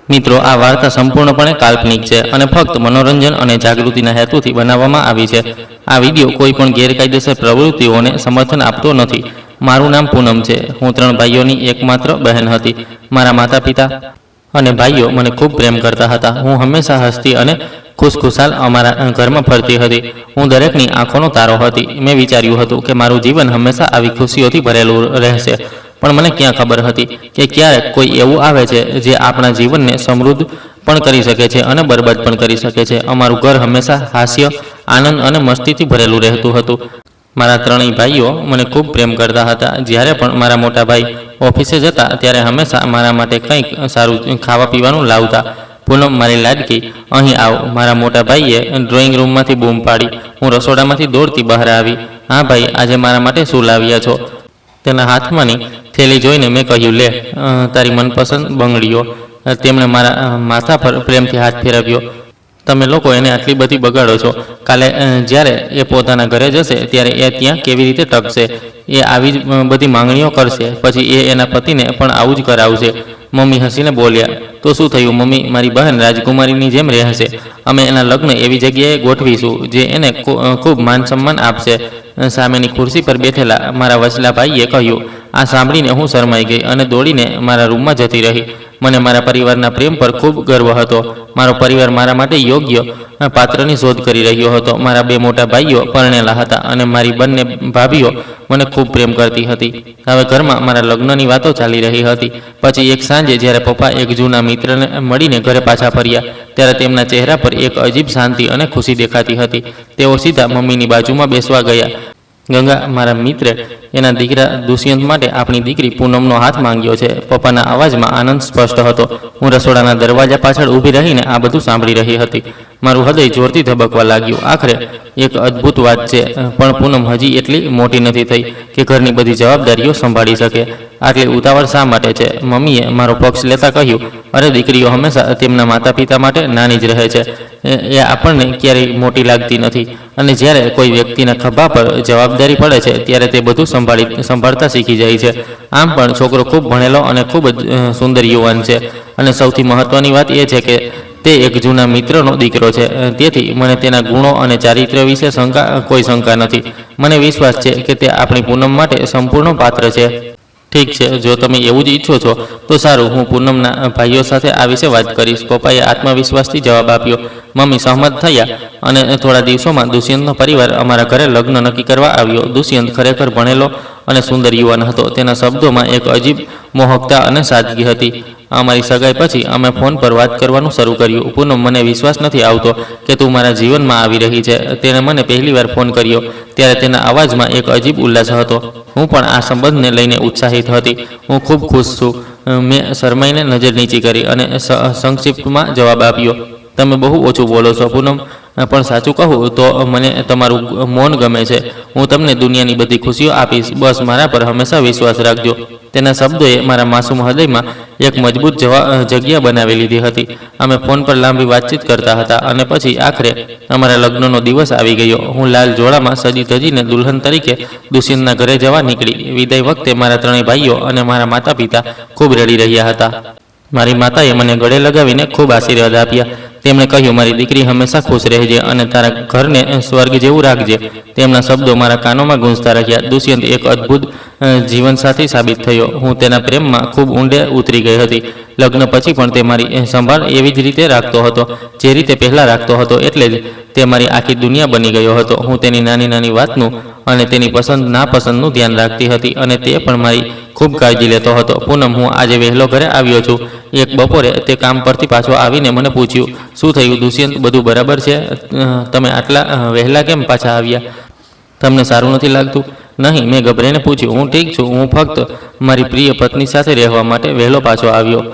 મિત્રો, આ વાર્તા સંપૂર્ણપણે કાલ્પનિક છે અને ફક્ત મનોરંજન અને જાગૃતિના હેતુથી બનાવવામાં આવી છે. આ વિડીયો કોઈ પણ ગેરકાયદેસર પ્રવૃત્તિઓને સમર્થન આપતો નથી. મારું નામ પૂનમ છે. હું 3 ભાઈઓની એકમાત્ર બહેન હતી. મારા માતા પિતા અને ભાઈઓ મને ખૂબ પ્રેમ કરતા હતા. હું હંમેશા હસતી અને ખુશખુશાલ અમારા ઘરમાં ફરતી હતી. હું દરેકની આંખોનો તારો હતી. મેં વિચાર્યું હતું કે મારું જીવન હંમેશા આવી ખુશીઓથી ભરેલું રહેશે. પણ મને ક્યાં ખબર હતી કે ક્યારેક કોઈ એવું આવે છે જે આપણા જીવનને સમૃદ્ધ પણ કરી શકે છે અને બરબાદ પણ કરી શકે છે. અમારું ઘર હંમેશા હાસ્ય, આનંદ અને મસ્તીથી ભરેલું રહેતું હતું. મારા 3 ભાઈઓ મને ખૂબ પ્રેમ કરતા હતા. જ્યારે પણ મારા મોટા ભાઈ ઓફિસે જતા ત્યારે હંમેશા મારા માટે કંઈક સારું ખાવા પીવાનું લાવતા. પૂનમ, મારી લાડકી, અહીં આવ. મારા મોટા ભાઈએ ડ્રોઈંગ રૂમમાંથી બૂમ પાડી. હું રસોડામાંથી દોડતી બહાર આવી. હા ભાઈ, આજે મારા માટે શું લાવ્યા છો? તેના હાથમાંની થેલી જોઈને મેં કહ્યું, લે, તારી મનપસંદ બંગડીઓ. તેમણે મારા માથા પર પ્રેમથી હાથ ફેરવ્યો. તમે લોકો એને આટલી બધી બગાડો છો. કાલે જ્યારે એ પોતાના ઘરે જશે ત્યારે એ ત્યાં કેવી રીતે ટકશે? એ આવી જ બધી માંગણીઓ કરશે. પછી એ એના પતિને પણ આવું જ કરાવશે. મમ્મી હસીને બોલ્યા, તો શું થયું મમ્મી? મારી બહેન રાજકુમારીની જેમ રહેશે. અમે એના લગ્ન એવી જગ્યાએ ગોઠવીશું જે એને ખૂબ માન સન્માન આપશે. સામેની ખુરશી પર બેઠેલા મારા વચલા ભાઈએ કહ્યું. આ સાંભળીને હું શરમાઈ ગઈ અને દોડીને મારા રૂમમાં જતી રહી. મને મારા પરિવારના પ્રેમ પર ખૂબ ગર્વ હતો. મારો પરિવાર મારા માટે યોગ્ય પાત્રની શોધ કરી રહ્યો હતો. મારા 2 મોટા ભાઈઓ પરણેલા હતા અને મારી બંને ભાભીઓ મને ખૂબ પ્રેમ કરતી હતી. હવે ઘરમાં મારા લગ્નની વાતો ચાલી રહી હતી. પછી એક સાંજે જ્યારે પપ્પા એક જૂના મિત્રને મળીને ઘરે પાછા ફર્યા ત્યારે તેમના ચહેરા પર એક અજીબ શાંતિ અને ખુશી દેખાતી હતી. તેઓ સીધા મમ્મીની બાજુમાં બેસવા ગયા. ગંગા, મારા મિત્રે એના દીકરા દુષ્યંત માટે આપણી દીકરી પૂનમનો હાથ માંગ્યો છે. પપ્પાના અવાજમાં આનંદ સ્પષ્ટ હતો. હું રસોડાના દરવાજા પાછળ ઊભી રહીને આ બધું સાંભળી રહી હતી. મારું હૃદય જોરથી ધબકવા લાગ્યું. આખરે એક અદ્ભુત વાત છે, પણ પૂનમ હજી એટલી મોટી નથી થઈ કે ઘરની બધી જવાબદારીઓ સંભાળી શકે. આટલી ઉતાવળ શા માટે છે? મમ્મીએ મારો પક્ષ લેતા કહ્યું, અરે દીકરીઓ હંમેશા તેમના માતા પિતા માટે નાની જ રહે છે. એ આપણને ક્યારેય મોટી લાગતી નથી. અને જ્યારે કોઈ વ્યક્તિના ખભા પર જવાબદારી પડે છે ત્યારે તે બધું સંભાળતા શીખી જાય છે. આમ પણ છોકરો ખૂબ ભણેલો અને ખૂબ જ સુંદર યુવાન છે. અને સૌથી મહત્વની વાત એ છે કે તે એક જૂના મિત્રનો દીકરો છે. તેથી મને તેના ગુણો અને ચારિત્ર્ય વિશે કોઈ શંકા નથી. મને વિશ્વાસ છે કે તે આપણી પૂનમ માટે સંપૂર્ણ પાત્ર છે. ઠીક છે, જો તમે એવું જ ઈચ્છો છો તો સારું, હું પૂનમના ભાઈઓ સાથે આ વિશે વાત કરીશ. પપ્પાએ આત્મવિશ્વાસથી જવાબ આપ્યો. મમ્મી સહમત થયા અને થોડા દિવસોમાં દુષ્યંતનો પરિવાર અમારા ઘરે લગ્ન નક્કી કરવા આવ્યો. દુષ્યંત ખરેખર ભણેલો અને સુંદર યુવાન હતો. તેના શબ્દોમાં એક અજીબ મોહકતા અને સાદગી હતી. અમારી સગાઈ પછી અમે ફોન પર વાત કરવાનું શરૂ કર્યું. પૂનમ, મને વિશ્વાસ નથી આવતો કે તું મારા જીવનમાં આવી રહી છે. તેણે મને પહેલીવાર ફોન કર્યો ત્યારે તેના અવાજમાં એક અજીબ ઉલ્લાસ હતો. હું પણ આ સંબંધને લઈને ઉત્સાહિત હતી. હું ખૂબ ખુશ છું. મેં શરમાઈને નજર નીચી કરી અને સંક્ષિપ્તમાં જવાબ આપ્યો, તમે બહુ ઓછું બોલો છો પૂનમ, પણ સાચું કહું તો મને તમારું મૌન ગમે છે. હું તમને દુનિયાની બધી ખુશીઓ આપીશ. બસ મારા પર હંમેશા વિશ્વાસ રાખજો. તેના શબ્દોએ મારા માસૂમ હૃદયમાં એક મજબૂત જગ્યા બનાવી લીધી હતી. અમે ફોન પર લાંબી વાતચીત કરતા હતા અને પછી આખરે અમારા લગ્નનો દિવસ આવી ગયો. હું લાલ જોડામાં સજી ધજીને દુલ્હન તરીકે દુષ્યંતના ઘરે જવા નીકળી. વિદાય વખતે મારા 3 ભાઈઓ અને મારા માતા પિતા ખૂબ રડી રહ્યા હતા. મારી માતાએ મને ગળે લગાવીને ખૂબ આશીર્વાદ આપ્યા. તેમણે કહ્યું, મારી દીકરી હંમેશા ખુશ રહેજે અને તારા ઘરને સ્વર્ગ જેવું રાખજે. તેમના શબ્દો મારા કાનોમાં ગૂંજતા રહ્યા. દુષ્યંત એક અદ્ભુત જીવનસાથી સાબિત થયો. હું તેના પ્રેમમાં ખૂબ ઊંડે ઉતરી ગઈ હતી. લગ્ન પછી પણ તે મારી સંભાળ એવી જ રીતે રાખતો હતો જે રીતે પહેલાં રાખતો હતો. એટલે જ તે મારી આખી દુનિયા બની ગયો હતો. હું તેની નાની નાની વાતનું અને તેની પસંદ નાપસંદનું ધ્યાન રાખતી હતી અને તે પણ મારી ખૂબ કાળજી લેતો હતો. પૂનમ, હું આજે વહેલો ઘરે આવ્યો છું. એક બપોરે તે કામ પરથી પાછો આવીને મને પૂછ્યું, શું થયું દુષ્યંત, બધું બરાબર છે? તમે આટલા વહેલા કેમ પાછા આવ્યા? તમને સારું નથી લાગતું? નહીં, મેં ગભરાઈને પૂછ્યું. હું ઠીક છું. હું ફક્ત મારી પ્રિય પત્ની સાથે રહેવા માટે વહેલો પાછો આવ્યો.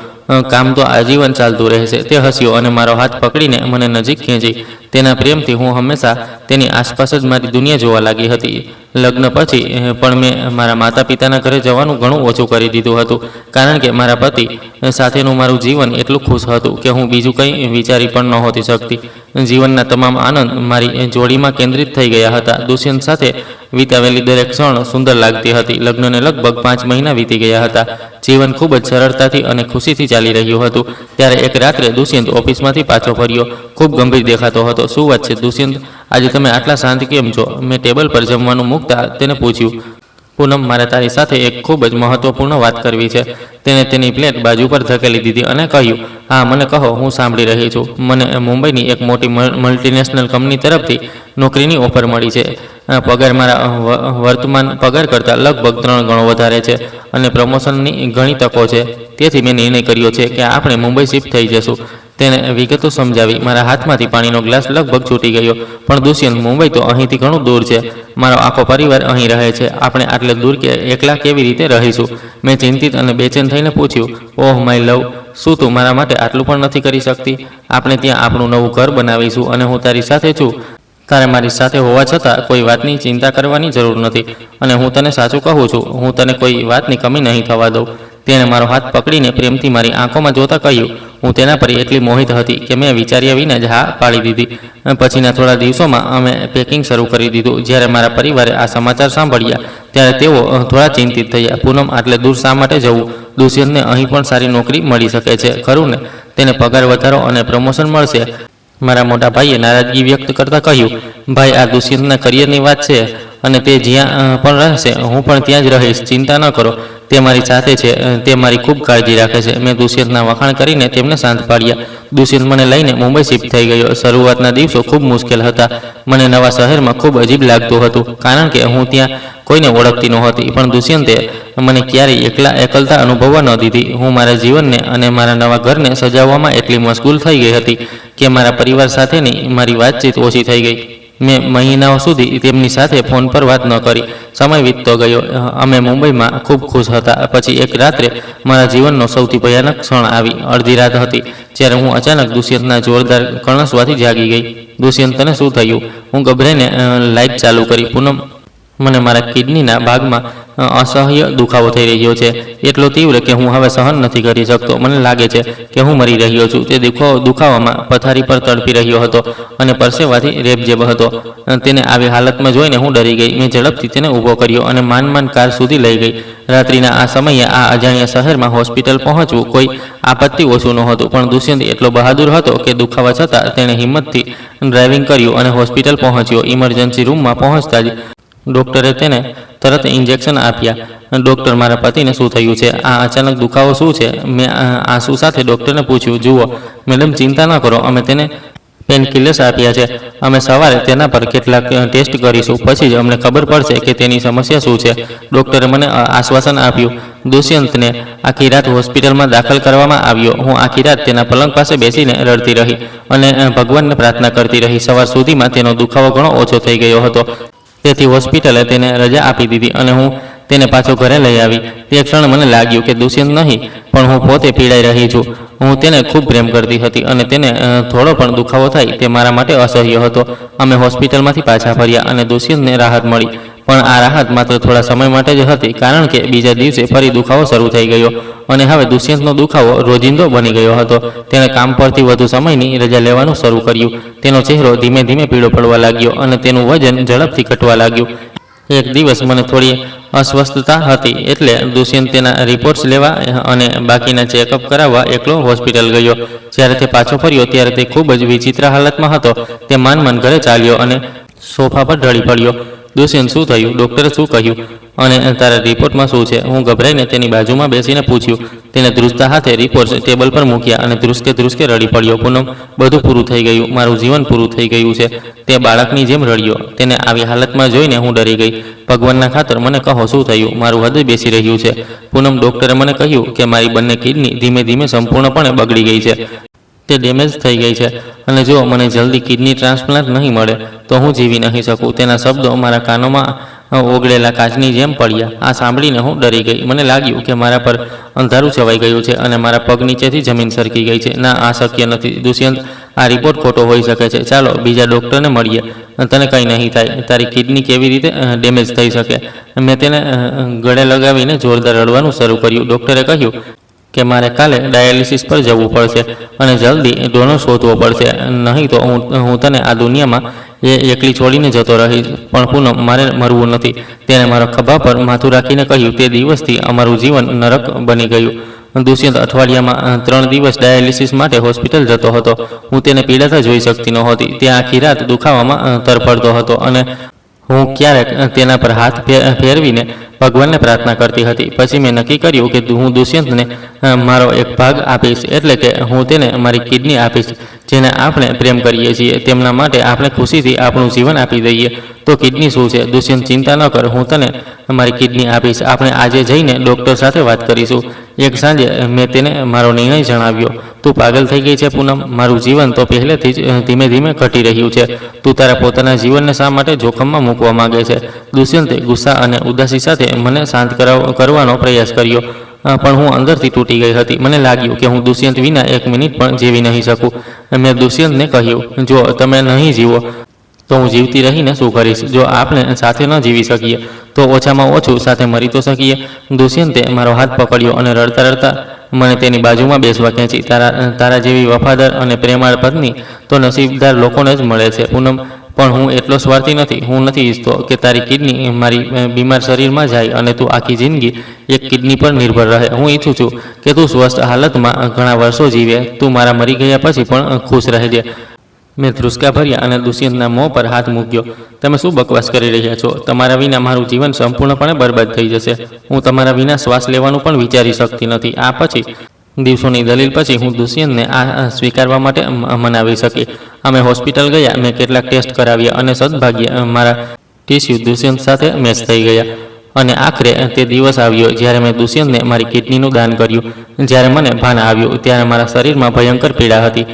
કામ તો આજીવન ચાલતું રહેશે. તે હસ્યો અને મારો હાથ પકડીને મને નજીક ખેંચી. તેના પ્રેમથી હું હંમેશા તેની આસપાસ જ મારી દુનિયા જોવા લાગી હતી. લગ્ન પછી પણ મેં મારા માતા પિતાના ઘરે જવાનું ઘણું ઓછું કરી દીધું હતું, કારણ કે મારા પતિ સાથેનું મારું જીવન એટલું ખુશ હતું કે હું બીજું કંઈ વિચારી પણ નહોતી શકતી. જીવનના તમામ આનંદ મારી જોડીમાં કેન્દ્રિત થઈ ગયા હતા. દુષ્યંત સાથે વિતાવેલી દરેક ક્ષણ સુંદર લાગતી હતી. લગ્નને લગભગ 5 મહિના વીતી ગયા હતા. જીવન ખૂબ જ સરળતાથી અને ખુશીથી ચાલી રહ્યું હતું. ત્યારે એક રાત્રે દુષ્યંત ઓફિસમાંથી પાછો ફર્યો. ખૂબ ગંભીર દેખાતો હતો. શું વાત છે દુષ્યંત, આજે તમે આટલા શાંત કેમ છો? મેં ટેબલ પર જમવાનું મૂકતા તેને પૂછ્યું. પૂનમ, મારે તારી સાથે એક ખૂબ જ મહત્વપૂર્ણ વાત કરવી છે. તેણે તેની પ્લેટ બાજુ પર ધકેલી દીધી અને કહ્યું, હા મને કહો, હું સાંભળી રહી છું. મને મુંબઈની એક મોટી મલ્ટીનેશનલ કંપની તરફથી નોકરીની ઓફર મળી છે. પગાર મારા વર્તમાન પગાર કરતાં લગભગ 3 ગણો વધારે છે અને પ્રમોશનની ઘણી તકો છે. તેથી મેં નિર્ણય કર્યો છે કે આપણે મુંબઈ શિફ્ટ થઈ જશું. તેને વિગતો સમજાવી. મારા હાથમાંથી પાણીનો ગ્લાસ લગભગ છૂટી ગયો. પણ દુષ્યંત, મુંબઈ તો અહીંથી ઘણું દૂર છે. મારો આખો પરિવાર અહીં રહે છે. આપણે આટલે દૂર એકલા કેવી રીતે રહીશું? મેં ચિંતિત અને બેચેન થઈને પૂછ્યું. ઓહ માય લવ, શું તું મારા માટે આટલું પણ નથી કરી શકતી? આપણે ત્યાં આપણું નવું ઘર બનાવીશું અને હું તારી સાથે છું. તારે મારી સાથે હોવા છતાં કોઈ વાતની ચિંતા કરવાની જરૂર નથી. અને હું તને સાચું કહું છું, હું તને કોઈ વાતની કમી નહીં થવા દઉં. તેણે મારો હાથ પકડીને પ્રેમથી મારી આંખોમાં જોતા કહ્યું. હું તેના પર એટલી મોહિત હતી કે મેં વિચાર્યા વિના જ હા પાડી દીધી. પછીના થોડા દિવસોમાં અમે પેકિંગ શરૂ કરી દીધું. જ્યારે મારા પરિવારે આ સમાચાર સાંભળ્યા ત્યારે તેઓ થોડા ચિંતિત થયા. પૂનમ, આટલે દૂર શા માટે જવું? દુષ્યંતને અહીં પણ સારી નોકરી મળી શકે છે, ખરું ને? તેને પગાર વધારો અને પ્રમોશન મળશે. મારા મોટા ભાઈએ નારાજગી વ્યક્ત કરતા કહ્યું. ભાઈ, આ દુષ્યંતના કરિયરની વાત છે અને તે જ્યાં પણ રહેશે હું પણ ત્યાં જ રહીશ. ચિંતા ન કરો, તે મારી સાથે છે. તે મારી ખૂબ કાળજી રાખે છે. મેં દુષ્યંતના વખાણ કરીને તેમને શાંત પાડ્યા. દુષ્યંત મને લઈને મુંબઈ શિફ્ટ થઈ ગયો. શરૂઆતના દિવસો ખૂબ મુશ્કેલ હતા. મને નવા શહેરમાં ખૂબ અજીબ લાગતું હતું કારણ કે હું ત્યાં કોઈને ઓળખતી નહોતી. પણ દુષ્યંતે મને ક્યારેય એકલતા અનુભવવા ન દીધી. હું મારા જીવનને અને મારા નવા ઘરને સજાવવામાં એટલી મશગુલ થઈ ગઈ હતી કે મારા પરિવાર સાથેની મારી વાતચીત ઓછી થઈ ગઈ. મેં મહિનાઓ સુધી તેમની સાથે ફોન પર વાત ન કરી. સમય વીતતો ગયો. અમે મુંબઈમાં ખૂબ ખુશ હતા. પછી એક રાત્રે મારા જીવનનો સૌથી ભયાનક ક્ષણ આવી. અડધી રાત હતી જ્યારે હું અચાનક દુષ્યંતના જોરદાર કણસવાથી જાગી ગઈ. દુષ્યંત, તને શું થયું? હું ગભરાઈને લાઇટ ચાલુ કરી. પૂનમ, મને મારા કિડનીના ભાગમાં અસહ્ય દુખાવો થઈ રહ્યો છે. એટલો તીવ્ર કે હું હવે સહન નથી કરી શકતો. મને લાગે છે કે હું મરી રહ્યો છું. તે દુખાવામાં પથારી પર તડપી રહ્યો હતો અને પરસેવાથી રેબઝેબ હતો. તેને આવી હાલતમાં જોઈને હું ડરી ગઈ. મેં ઝડપથી તેને ઊભો કર્યો અને માંડ કાર સુધી લઈ ગઈ. રાત્રિના આ સમયે આ અજાણ્યા શહેરમાં હોસ્પિટલ પહોંચવું કોઈ આપત્તિ ઓછું નહોતું. પણ દુષ્યંત એટલો બહાદુર હતો કે દુખાવા છતાં તેણે હિંમતથી ડ્રાઇવિંગ કર્યું અને હોસ્પિટલ પહોંચ્યો. ઇમરજન્સી રૂમમાં પહોંચતા જ ડૉક્ટરે તેને તરત ઇન્જેક્શન આપ્યા. ડૉક્ટર, મારા પતિને શું થયું છે? આ અચાનક દુખાવો શું છે? મેં આંસુ સાથે ડૉક્ટરને પૂછ્યું. જુઓ મેડમ, ચિંતા ન કરો, અમે તેને પેનકિલર્સ આપ્યા છે. અમે સવારે તેના પર કેટલાક ટેસ્ટ કરીશું. પછી જ અમને ખબર પડશે કે તેની સમસ્યા શું છે. ડૉક્ટરે મને આશ્વાસન આપ્યું. દુષ્યંતને આખી રાત હોસ્પિટલમાં દાખલ કરવામાં આવ્યો. હું આખી રાત તેના પલંગ પાસે બેસીને રડતી રહી અને ભગવાનને પ્રાર્થના કરતી રહી. સવાર સુધીમાં તેનો દુખાવો ઘણો ઓછો થઈ ગયો હતો. તેથી હોસ્પિટલે તેને રજા આપી દીધી અને હું તેને પાછો ઘરે લઈ આવી. તે ક્ષણ મને લાગ્યું કે દુષ્યંત નહીં પણ હું પોતે પીડાઈ રહી છું. હું તેને ખૂબ પ્રેમ કરતી હતી અને તેને થોડો પણ દુખાવો થાય તે મારા માટે અસહ્ય હતો. અમે હોસ્પિટલમાંથી પાછા ફર્યા અને દુષ્યંતને રાહત મળી. પણ આ રાહત માત્ર થોડા સમય માટે જ હતી કારણ કે બીજા દિવસે ફરી દુખાવો શરૂ થઈ ગયો અને હવે દુષ્યંતનો દુખાવો રોજિંદો બની ગયો હતો. તેણે કામ પરથી વધુ સમયની રજા લેવાનું શરૂ કર્યું. તેનો ચહેરો ધીમે ધીમે પીળો પડવા લાગ્યો અને તેનું વજન ઝડપથી ઘટવા લાગ્યું. એક દિવસ મને થોડી અસ્વસ્થતા હતી એટલે દુષ્યંત તેના રિપોર્ટ્સ લેવા અને બાકીના ચેકઅપ કરાવવા એકલો હોસ્પિટલ ગયો. જ્યારે તે પાછો ફર્યો ત્યારે તે ખૂબ જ વિચિત્ર હાલતમાં હતો. તે માન ઘરે ચાલ્યો અને સોફા પર ઢળી પડ્યો. દુષ્યંત, શું થયું? ડૉક્ટરે શું કહ્યું? અને તારા રિપોર્ટમાં શું છે? હું ગભરાઈને તેની બાજુમાં બેસીને પૂછ્યું. તેને ધ્રુજતા હાથે રિપોર્ટ્સ ટેબલ પર મૂક્યા અને ધ્રુસકે રડી પડ્યો. પૂનમ, બધું પૂરું થઈ ગયું. મારું જીવન પૂરું થઈ ગયું છે. તે બાળકની જેમ રડ્યો. તેને આવી હાલતમાં જોઈને હું ડરી ગઈ. ભગવાનના ખાતર મને કહો, શું થયું? મારું હૃદય બેસી રહ્યું છે. પૂનમ, ડૉક્ટરે મને કહ્યું કે મારી બંને કિડની ધીમે ધીમે સંપૂર્ણપણે બગડી ગઈ છે. તે ડેમેજ થઈ ગઈ છે અને જો મને જલ્દી કિડની ટ્રાન્સપ્લાન્ટ નહીં મળે તો હું જીવી નહીં શકું. તેના શબ્દો મારા કાનોમાં ઓગળેલા કાચની જેમ પડ્યા. આ સાંભળીને હું ડરી ગઈ. મને લાગ્યું કે મારા પર અંધારું છવાઈ ગયું છે અને મારા પગ નીચેથી જમીન સરકી ગઈ છે. ના, આ શક્ય નથી. દુષ્યંત, આ રિપોર્ટ ખોટો હોઈ શકે છે. ચાલો બીજા ડૉક્ટરને મળીએ. તને કંઈ નહીં થાય. તારી કિડની કેવી રીતે ડેમેજ થઈ શકે? મેં તેને ગળે લગાવીને જોરદાર રડવાનું શરૂ કર્યું. ડૉક્ટરે કહ્યું કે મારે કાલે ડાયાલિસિસ પર જવું પડશે અને જલ્દી ડોનર શોધવો પડશે. નહીં તો હું તને આ દુનિયામાં એ એકલી છોડીને જતો રહીશ, પણ પૂનમ મારે મરવું નથી. તેણે મારા ખભા પર માથું રાખીને કહ્યું, તે દિવસથી અમારું જીવન નરક બની ગયું. દુષ્યંત અઠવાડિયામાં 3 દિવસ ડાયાલિસિસ માટે હોસ્પિટલ જતો હતો. હું તેને પીડાતા જોઈ શકતી નહોતી. તે આખી રાત દુખાવામાં તરફડતો હતો અને હું ક્યારેક તેના પર હાથ ફેરવીને ભગવાનને પ્રાર્થના કરતી હતી. પછી મેં નક્કી કર્યું કે હું દુષ્યંતને મારો એક ભાગ આપીશ, એટલે કે હું તેને મારી કિડની આપીશ. જેને આપણે પ્રેમ કરીએ છીએ તેમના માટે આપણે ખુશીથી આપણું જીવન આપી દઈએ. તો કિડની શું છે? દુષ્યંત, ચિંતા ન કર, હું તને મારી કિડની આપીશ. આપણે આજે જઈને ડૉક્ટર સાથે વાત કરીશું. એક સાંજે મેં તેને મારો નિર્ણય જણાવ્યો. તું પાગલ થઈ ગઈ છે પૂનમ. મારું જીવન તો પહેલેથી જ ધીમે ધીમે ઘટી રહ્યું છે. તું તારા પોતાના જીવનને શા માટે જોખમમાં મૂકવા માંગે છે? દુષ્યંતે ગુસ્સા અને ઉદાસી સાથે મને શાંત કરવાનો પ્રયાસ કર્યો, પણ હું અંદરથી તૂટી ગઈ હતી. મને લાગ્યું કે હું દુષ્યંત વિના 1 મિનિટ પણ જીવી નહીં શકું. મેં દુષ્યંતને કહ્યું, જો તમે નહીં જીવો તો હું જીવતી રહીને શું કરીશ? જો આપણે સાથે ન જીવી શકીએ તો ઓછામાં ઓછું સાથે મરી તો શકીએ. દુષ્યંતે મારો હાથ પકડ્યો અને રડતા રડતા મને તેની બાજુમાં બેસવા ખેંચી. તારા જેવી વફાદાર અને પ્રેમાળ પત્ની તો નસીબદાર લોકોને જ મળે છે પૂનમ, પણ હું એટલો સ્વાર્થી નથી. હું નથી ઈચ્છતો કે તારી કિડની મારી બીમાર શરીરમાં જાય અને તું આખી જિંદગી એક કિડની પર નિર્ભર રહે. હું ઈચ્છું છું કે તું સ્વસ્થ હાલતમાં ઘણા વર્ષો જીવે. તું મારા મરી ગયા પછી પણ ખુશ રહેજે. મેં ધ્રુસકા ભર્યા અને દુષ્યંતના મોં પર હાથ મૂક્યો. તમે શું બકવાસ કરી રહ્યા છો? તમારા વિના મારું જીવન સંપૂર્ણપણે બરબાદ થઈ જશે. હું તમારા વિના શ્વાસ લેવાનું પણ વિચારી શકતી નથી. આ પછી દિવસોની દલીલ પછી હું દુષ્યંતને આ સ્વીકારવા માટે મનાવી શકી. અમે હોસ્પિટલ ગયા. મેં કેટલાક ટેસ્ટ કરાવ્યા અને સદભાગ્યે મારા ટીસ્યુ દુષ્યંત સાથે મેચ થઈ ગયા. અને આખરે તે દિવસ આવ્યો જ્યારે મેં દુષ્યંતને મારી કિડનીનું દાન કર્યું. જ્યારે મને ભાન આવ્યું ત્યારે મારા શરીરમાં ભયંકર પીડા હતી,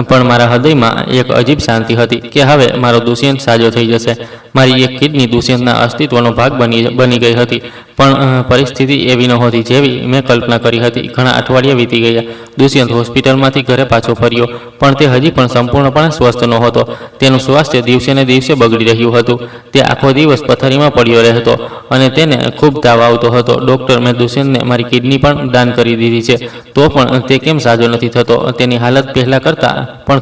પણ મારા હૃદયમાં એક અજીબ શાંતિ હતી કે હવે મારો દુષ્યંત સાજો થઈ જશે. મારી એક કિડની દુષ્યંતના અસ્તિત્વનો ભાગ બની ગઈ હતી, પણ પરિસ્થિતિ એવી નહોતી જેવી મેં કલ્પના કરી હતી. ઘણા અઠવાડિયા વીતી ગયા. દુષ્યંત હોસ્પિટલમાંથી ઘરે પાછો ફર્યો, પણ તે હજી પણ સંપૂર્ણપણે સ્વસ્થ નહોતો. તેનું સ્વાસ્થ્ય દિવસે ને દિવસે બગડી રહ્યું હતું. તે આખો દિવસ પથારીમાં પડ્યો રહેતો અને તેને ખૂબ તાવ આવતો હતો. ડૉક્ટર, મેં દુષ્યંતને મારી કિડની પણ દાન કરી દીધી છે, તો પણ તે કેમ સાજો નથી થતો? તેની હાલત પહેલાં કરતાં પણ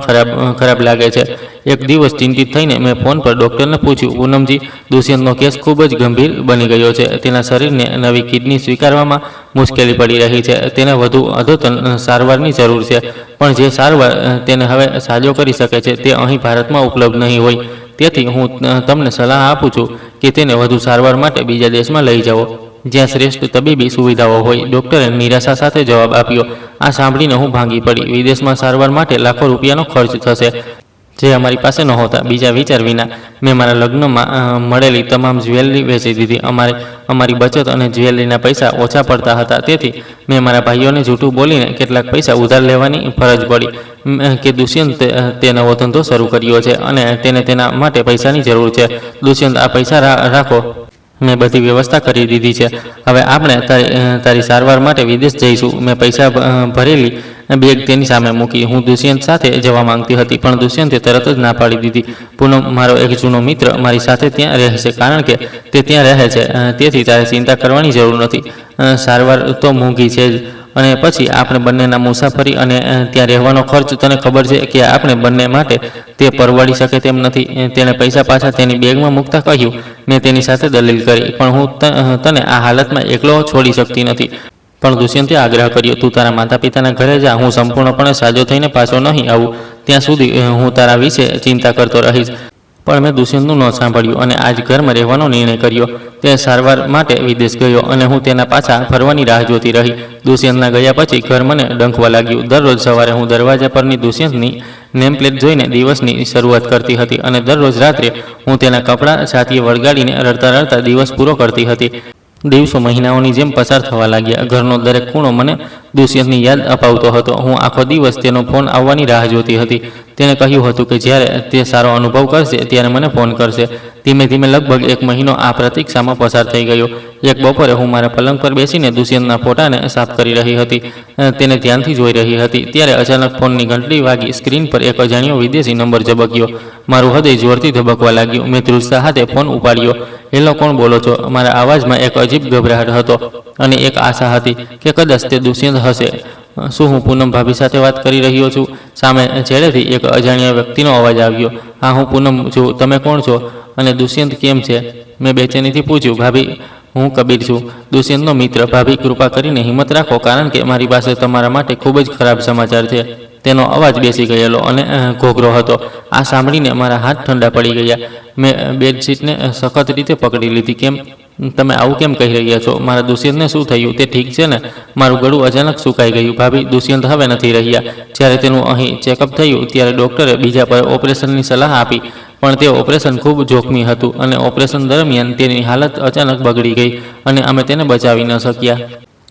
ખરાબ લાગે છે. એક દિવસ ચિંતિત થઈને મેં ફોન પર ડૉક્ટરને પૂછ્યું, પૂનમજી, દુષ્યંતનો કેસ ખૂબ જ ગંભીર બની ગયો છે. તેના શરીરને નવી કિડની સ્વીકારવામાં મુશ્કેલી પડી રહી છે. તેને વધુ અદ્યતન સારવારની જરૂર છે, પણ જે સારવાર તેને હવે સાજો કરી શકે છે તે અહીં ભારતમાં ઉપલબ્ધ નહીં હોય. તેથી હું તમને સલાહ આપું છું કે તેને વધુ સારવાર માટે બીજા દેશમાં લઈ જાઓ, જ્યાં શ્રેષ્ઠ તબીબી સુવિધાઓ હોય. ડૉક્ટરે નિરાશા સાથે જવાબ આપ્યો. આ સાંભળીને હું ભાંગી પડી. વિદેશમાં સારવાર માટે લાખો રૂપિયાનો ખર્ચ થશે, જે અમારી પાસે નહોતા. બીજા વિચાર વિના મેં મારા લગ્નમાં મળેલી તમામ જ્વેલરી વેચી દીધી. અમારી બચત અને જ્વેલરીના પૈસા ઓછા પડતા હતા, તેથી મેં મારા ભાઈઓને જૂઠું બોલીને કેટલાક પૈસા ઉધાર લેવાની ફરજ પડી કે દુષ્યંત તે નવો ધંધો શરૂ કર્યો છે અને તેને તેના માટે પૈસાની જરૂર છે. દુષ્યંત, આ પૈસા રાખો, મેં બધી વ્યવસ્થા કરી દીધી છે. હવે આપણે તારી સારવાર માટે વિદેશ જઈશું. મેં પૈસા ભરેલી બેગ તેની સામે મૂકી. હું દુષ્યંત સાથે જવા માંગતી હતી, પણ દુષ્યંતે તરત જ ના પાડી દીધી. પૂનમ, મારો એક જૂનો મિત્ર મારી સાથે ત્યાં રહેશે, કારણ કે તે ત્યાં રહે છે. તેથી તારે ચિંતા કરવાની જરૂર નથી. સારવાર તો મોંઘી છે જ, અને પછી આપણે બંનેના મુસાફરી અને ત્યાં રહેવાનો ખર્ચ. તને ખબર છે કે આપણે બંને માટે તે પરવડી શકે તેમ નથી. તેણે પૈસા પાછા તેની બેગમાં મૂકતા કહ્યું, મેં તેની સાથે દલીલ કરી, પણ હું તને આ હાલતમાં એકલો છોડી શકતી નથી. પણ દુષ્યંતે આગ્રહ કર્યો, તું તારા માતા પિતાના ઘરે જા. હું સંપૂર્ણપણે સાજો થઈને પાછો નહીં આવું ત્યાં સુધી હું તારા વિશે ચિંતા કરતો રહીશ. પણ મેં દુષ્યંતનું ન સાંભળ્યું અને આજ ઘરમાં રહેવાનો નિર્ણય કર્યો. તે સારવાર માટે વિદેશ ગયો અને હું તેના પાછા ફરવાની રાહ જોતી રહી. દુષ્યંતના ગયા પછી ઘર મને ડંખવા લાગ્યું. દરરોજ સવારે હું દરવાજા પરની દુષ્યંતની નેમપ્લેટ જોઈને દિવસની શરૂઆત કરતી હતી, અને દરરોજ રાત્રે હું તેના કપડાં છાતીએ વળગાડીને રડતા રડતા દિવસ પૂરો કરતી હતી. દિવસો મહિનાઓની જેમ પસાર થવા લાગ્યા. ઘરનો દરેક ખૂણો મને દુષ્યંતની યાદ અપાવતો હતો. હું આખો દિવસ તેનો ફોન આવવાની રાહ જોતી હતી. તેણે કહ્યું હતું કે જ્યારે તે સારો અનુભવ કરશે ત્યારે મને ફોન કરશે. ધીમે ધીમે લગભગ 1 મહિનો આ પ્રતીક્ષામાં પસાર થઈ ગયો. એક બપોરે હું મારા પલંગ પર બેસીને દુષ્યંતના ફોટાને સાફ કરી રહી હતી. તેને ધ્યાનથી જોઈ રહી હતી, ત્યારે અચાનક ફોનની ઘંટડી વાગી. સ્ક્રીન પર એક અજાણ્યો વિદેશી નંબર ઝબક્યો. મારું હૃદય જોરથી ધબકવા લાગ્યું. મેં ધ્રુજતા હાથે ફોન ઉપાડ્યો. હેલો, કોણ બોલો છો? મારા અવાજમાં એક અજીબ ગભરાટ હતો અને એક આશા હતી કે કદાચ તે દુષ્યંત હશે. શું હું પૂનમ ભાભી સાથે વાત કરી રહ્યો છું? સામે છેડેથી એક અજાણ્યા વ્યક્તિનો અવાજ આવ્યો. હા, હું પૂનમ છું. તમે કોણ છો? અને દુષ્યંત કેમ છે? મેં બેચેનીથી પૂછ્યું. ભાભી, હું કબીર છું, દુષ્યંતનો મિત્ર. ભાભી, કૃપા કરીને હિંમત રાખો, કારણ કે મારી પાસે તમારા માટે ખૂબ જ ખરાબ સમાચાર છે. તેનો અવાજ બેસી ગયેલો અને ઘોઘરો હતો. આ સાંભળીને મારા હાથ ઠંડા પડી ગયા. મેં બેડશીટને સખત રીતે પકડી લીધી. કેમ? તમે આવું કેમ કહી રહ્યા છો? મારા દુષ્યંતને શું થયું? તે ઠીક છે ને? મારું ગળું અચાનક સુકાઈ ગયું. ભાભી, દુષ્યંત હવે નથી રહ્યા. જ્યારે તેનું અહીં ચેકઅપ થયું ત્યારે ડૉક્ટરે બીજા પર ઓપરેશનની સલાહ આપી, પણ તે ઓપરેશન ખૂબ જોખમી હતું અને ઓપરેશન દરમિયાન તેની હાલત અચાનક બગડી ગઈ અને અમે તેને બચાવી ન શક્યા.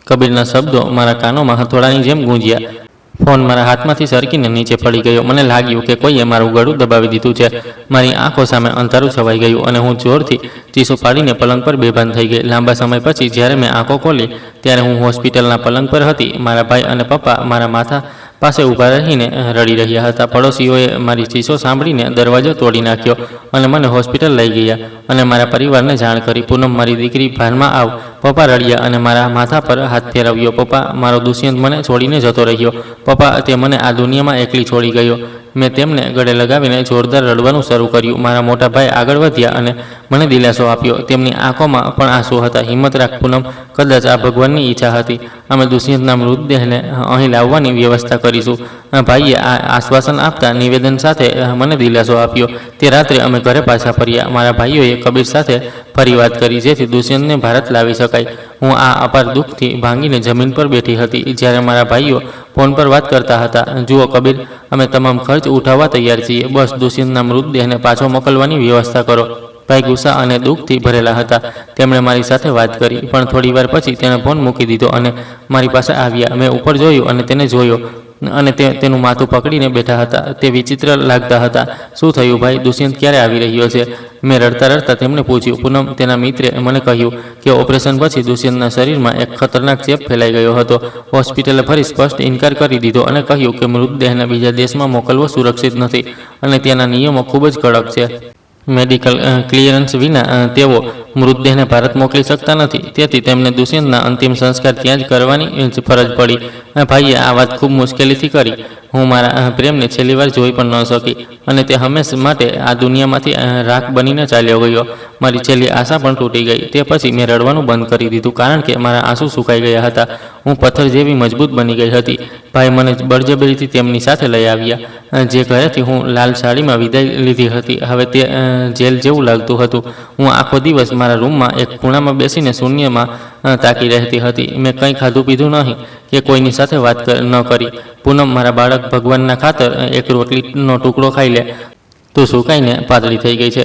કબીરના શબ્દો મારા કાનોમાં હથોડાની જેમ ગૂંજ્યા. ફોન મારા હાથમાંથી સરકીને નીચે પડી ગયો. મને લાગ્યું કે કોઈએ મારું ગળું દબાવી દીધું છે. મારી આંખો સામે અંધારું છવાઈ ગયું અને હું જોરથી ચીસો પાડીને પલંગ પર બેભાન થઈ ગઈ. લાંબા સમય પછી જ્યારે મેં આંખો ખોલી ત્યારે હું હોસ્પિટલના પલંગ પર હતી. મારા ભાઈ અને પપ્પા મારા માથા પાસે ઊભા રહીને રડી રહ્યા હતા. પડોશીઓએ મારી ચીસો સાંભળીને દરવાજો તોડી નાખ્યો અને મને હોસ્પિટલ લઈ ગયા અને મારા પરિવારને જાણ કરી. પૂનમ, મારી દીકરી, ભાનમાં આવ. પપ્પા રડ્યા અને મારા માથા પર હાથ ફેરવ્યો. પપ્પા, મારો દુષ્યંત મને છોડીને જતો રહ્યો. પપ્પા, તે મને આ દુનિયામાં એકલી છોડી ગયો. મેં તેમને ગળે લગાવીને જોરદાર રડવાનું શરૂ કર્યું. મારા મોટા ભાઈ આગળ વધ્યા અને મને દિલાસો આપ્યો. તેમની આંખોમાં પણ આંસુ હતા. હિંમત રાખ પૂનમ, કદાચ આ ભગવાનની ઈચ્છા હતી. અમે દુષ્યંતના મૃતદેહને અહીં લાવવાની વ્યવસ્થા કરીશું. ભાઈએ આ આશ્વાસન આપતા નિવેદન સાથે મને દિલાસો આપ્યો. તે રાત્રે અમે ઘરે પાછા ફર્યા. મારા ભાઈઓએ કબીર સાથે ફરી વાત કરી, જેથી દુષ્યંતને ભારત લાવી શકાય. હું આ અપાર દુઃખથી ભાંગીને જમીન પર બેઠી હતી જ્યારે મારા ભાઈઓ ફોન પર વાત કરતા હતા. જુઓ કબીર, અમે તમામ ખર્ચ ઉઠાવવા તૈયાર છીએ. બસ દુષ્યંતના મૃતદેહને પાછો મોકલવાની વ્યવસ્થા કરો. ભાઈ ગુસ્સા અને દુઃખથી ભરેલા હતા. તેમણે મારી સાથે વાત કરી, પણ થોડી વાર પછી તેણે ફોન મૂકી દીધો અને મારી પાસે આવ્યા. મેં ઉપર જોયું અને તેને જોયો અને તેનું માથું પકડીને બેઠા હતા. તે વિચિત્ર લાગતા હતા. શું થયું ભાઈ? દુષ્યંત ક્યારે આવી રહ્યો છે? મેં રડતા રડતા તેમને પૂછ્યું. પૂનમ, તેના મિત્રે મને કહ્યું કે ઓપરેશન પછી દુષ્યંતના શરીરમાં એક ખતરનાક ચેપ ફેલાઈ ગયો હતો. હોસ્પિટલે ફરી સ્પષ્ટ ઇનકાર કરી દીધો અને કહ્યું કે મૃતદેહને બીજા દેશમાં મોકલવો સુરક્ષિત નથી અને ત્યાંના નિયમો ખૂબ જ કડક છે. મેડિકલ ક્લિયરન્સ વિના તેઓ મૃતદેહને ભારત મોકલી શકતા નથી. તેથી તેમને દુષ્યંતના અંતિમ સંસ્કાર ત્યાં જ કરવાની ફરજ પડી. ભાઈએ આ વાત ખૂબ મુશ્કેલીથી કરી. હું મારા પ્રેમને છેલ્લી વાર જોઈ પણ ન શકી અને તે હંમેશા માટે આ દુનિયામાંથી રાખ બનીને ચાલ્યો ગયો. મારી છેલ્લી આશા પણ તૂટી ગઈ. તે પછી મેં રડવાનું બંધ કરી દીધું, કારણ કે મારા આંસુ સુકાઈ ગયા હતા. હું પથ્થર જેવી મજબૂત બની ગઈ હતી. ભાઈ મને બળજબરીથી તેમની સાથે લઈ આવ્યા. જે ઘરેથી હું લાલ સાડીમાં વિદાય લીધી હતી, હવે તે જેલ જેવું લાગતું હતું. હું આખો દિવસ મારા રૂમમાં એક ખૂણામાં બેસીને શૂન્યમાં તાકી રહેતી હતી. મેં કંઈ ખાધું પીધું નહીં કે કોઈની સાથે વાત ન કરી. પૂનમ, મારા બાળક, ભગવાનના ખાતર એક રોટલીનો ટુકડો ખાઈ લે. તું સુકાઈને પાતળી થઈ ગઈ છે.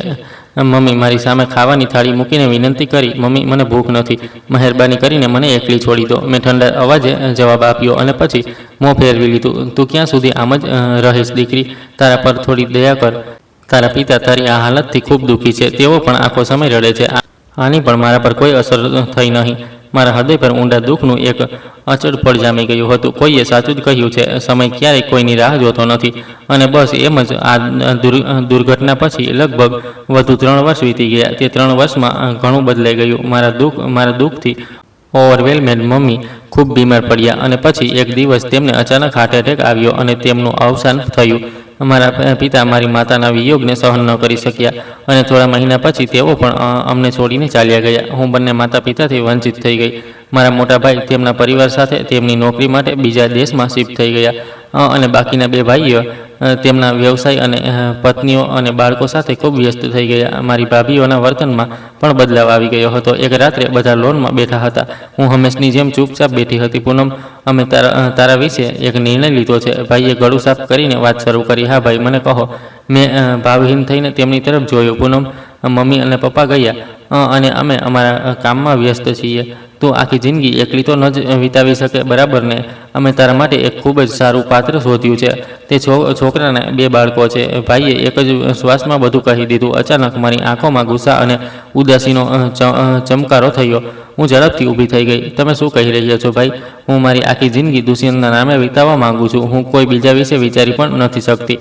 મમ્મી મારી સામે ખાવાની થાળી મૂકીને વિનંતી કરી. મમ્મી, મને ભૂખ નથી. મહેરબાની કરીને મને એકલી છોડી દો. મેં ઠંડા અવાજે જવાબ આપ્યો અને પછી મોં ફેરવી લીધું. તું ક્યાં સુધી આમ જ રહીશ દીકરી? તારા પર થોડી દયા કર. તારા પિતા તારી આ હાલતથી ખૂબ દુઃખી છે. તેઓ પણ આખો સમય રડે છે. આની પણ મારા પર કોઈ અસર થઈ નહીં. મારા હૃદય પર ઊંડા દુઃખનું એક અચળ પડ જામી ગયું હતું. કોઈએ સાચું જ કહ્યું છે, સમય ક્યારેય કોઈની રાહ જોતો નથી. અને બસ એમ જ આ દુર્ઘટના પછી લગભગ વધુ 3 વર્ષ વીતી ગયા. તે 3 વર્ષમાં ઘણું બદલાઈ ગયું. મારા દુઃખથી ઓવરવેલ્મેડ મમ્મી ખૂબ બીમાર પડ્યા અને પછી એક દિવસ તેમને અચાનક હાર્ટ એટેક આવ્યો અને તેમનું અવસાન થયું. મારા પિતા મારી માતાના વિયોગને સહન ન કરી શક્યા અને થોડા મહિના પછી તેઓ પણ અમને છોડીને ચાલ્યા ગયા. હું બંને માતા પિતાથી વંચિત થઈ ગઈ. મારા મોટા ભાઈ તેમના પરિવાર સાથે તેમની નોકરી માટે બીજા દેશમાં શિફ્ટ થઈ ગયા અને બાકીના 2 ભાઈઓ તેમના વ્યવસાય અને પત્નીઓ અને બાળકો સાથે ખૂબ વ્યસ્ત થઈ ગયા. મારી ભાભીઓના વર્તનમાં પણ બદલાવ આવી ગયો હતો. એક રાત્રે બધા લોનમાં બેઠા હતા. હું હંમેશની જેમ ચૂપચાપ બેઠી હતી. પૂનમ, અમે તારા વિશે એક નિર્ણય લીધો છે. ભાઈએ ગળું સાફ કરીને વાત શરૂ કરી. હા ભાઈ, મને કહો. મેં ભાવહીન થઈને તેમની તરફ જોયું. પૂનમ, મમ્મી અને પપ્પા ગયા અને અમે અમારા કામમાં વ્યસ્ત છીએ. તું આખી જિંદગી એકલી તો ન જ વિતાવી શકે, બરાબર ને? અમે તારા માટે એક ખૂબ જ સારું પાત્ર શોધ્યું છે. તે છોકરાને 2 બાળકો છે. ભાઈએ એક જ શ્વાસમાં બધું કહી દીધું. અચાનક મારી આંખોમાં ગુસ્સા અને ઉદાસીનો ચમકારો થયો. હું ઝડપથી ઊભી થઈ ગઈ. તમે શું કહી રહ્યા છો ભાઈ? હું મારી આખી જિંદગી દુષ્યંતના નામે વિતાવવા માંગુ છું. હું કોઈ બીજા વિશે વિચારી પણ નથી શકતી.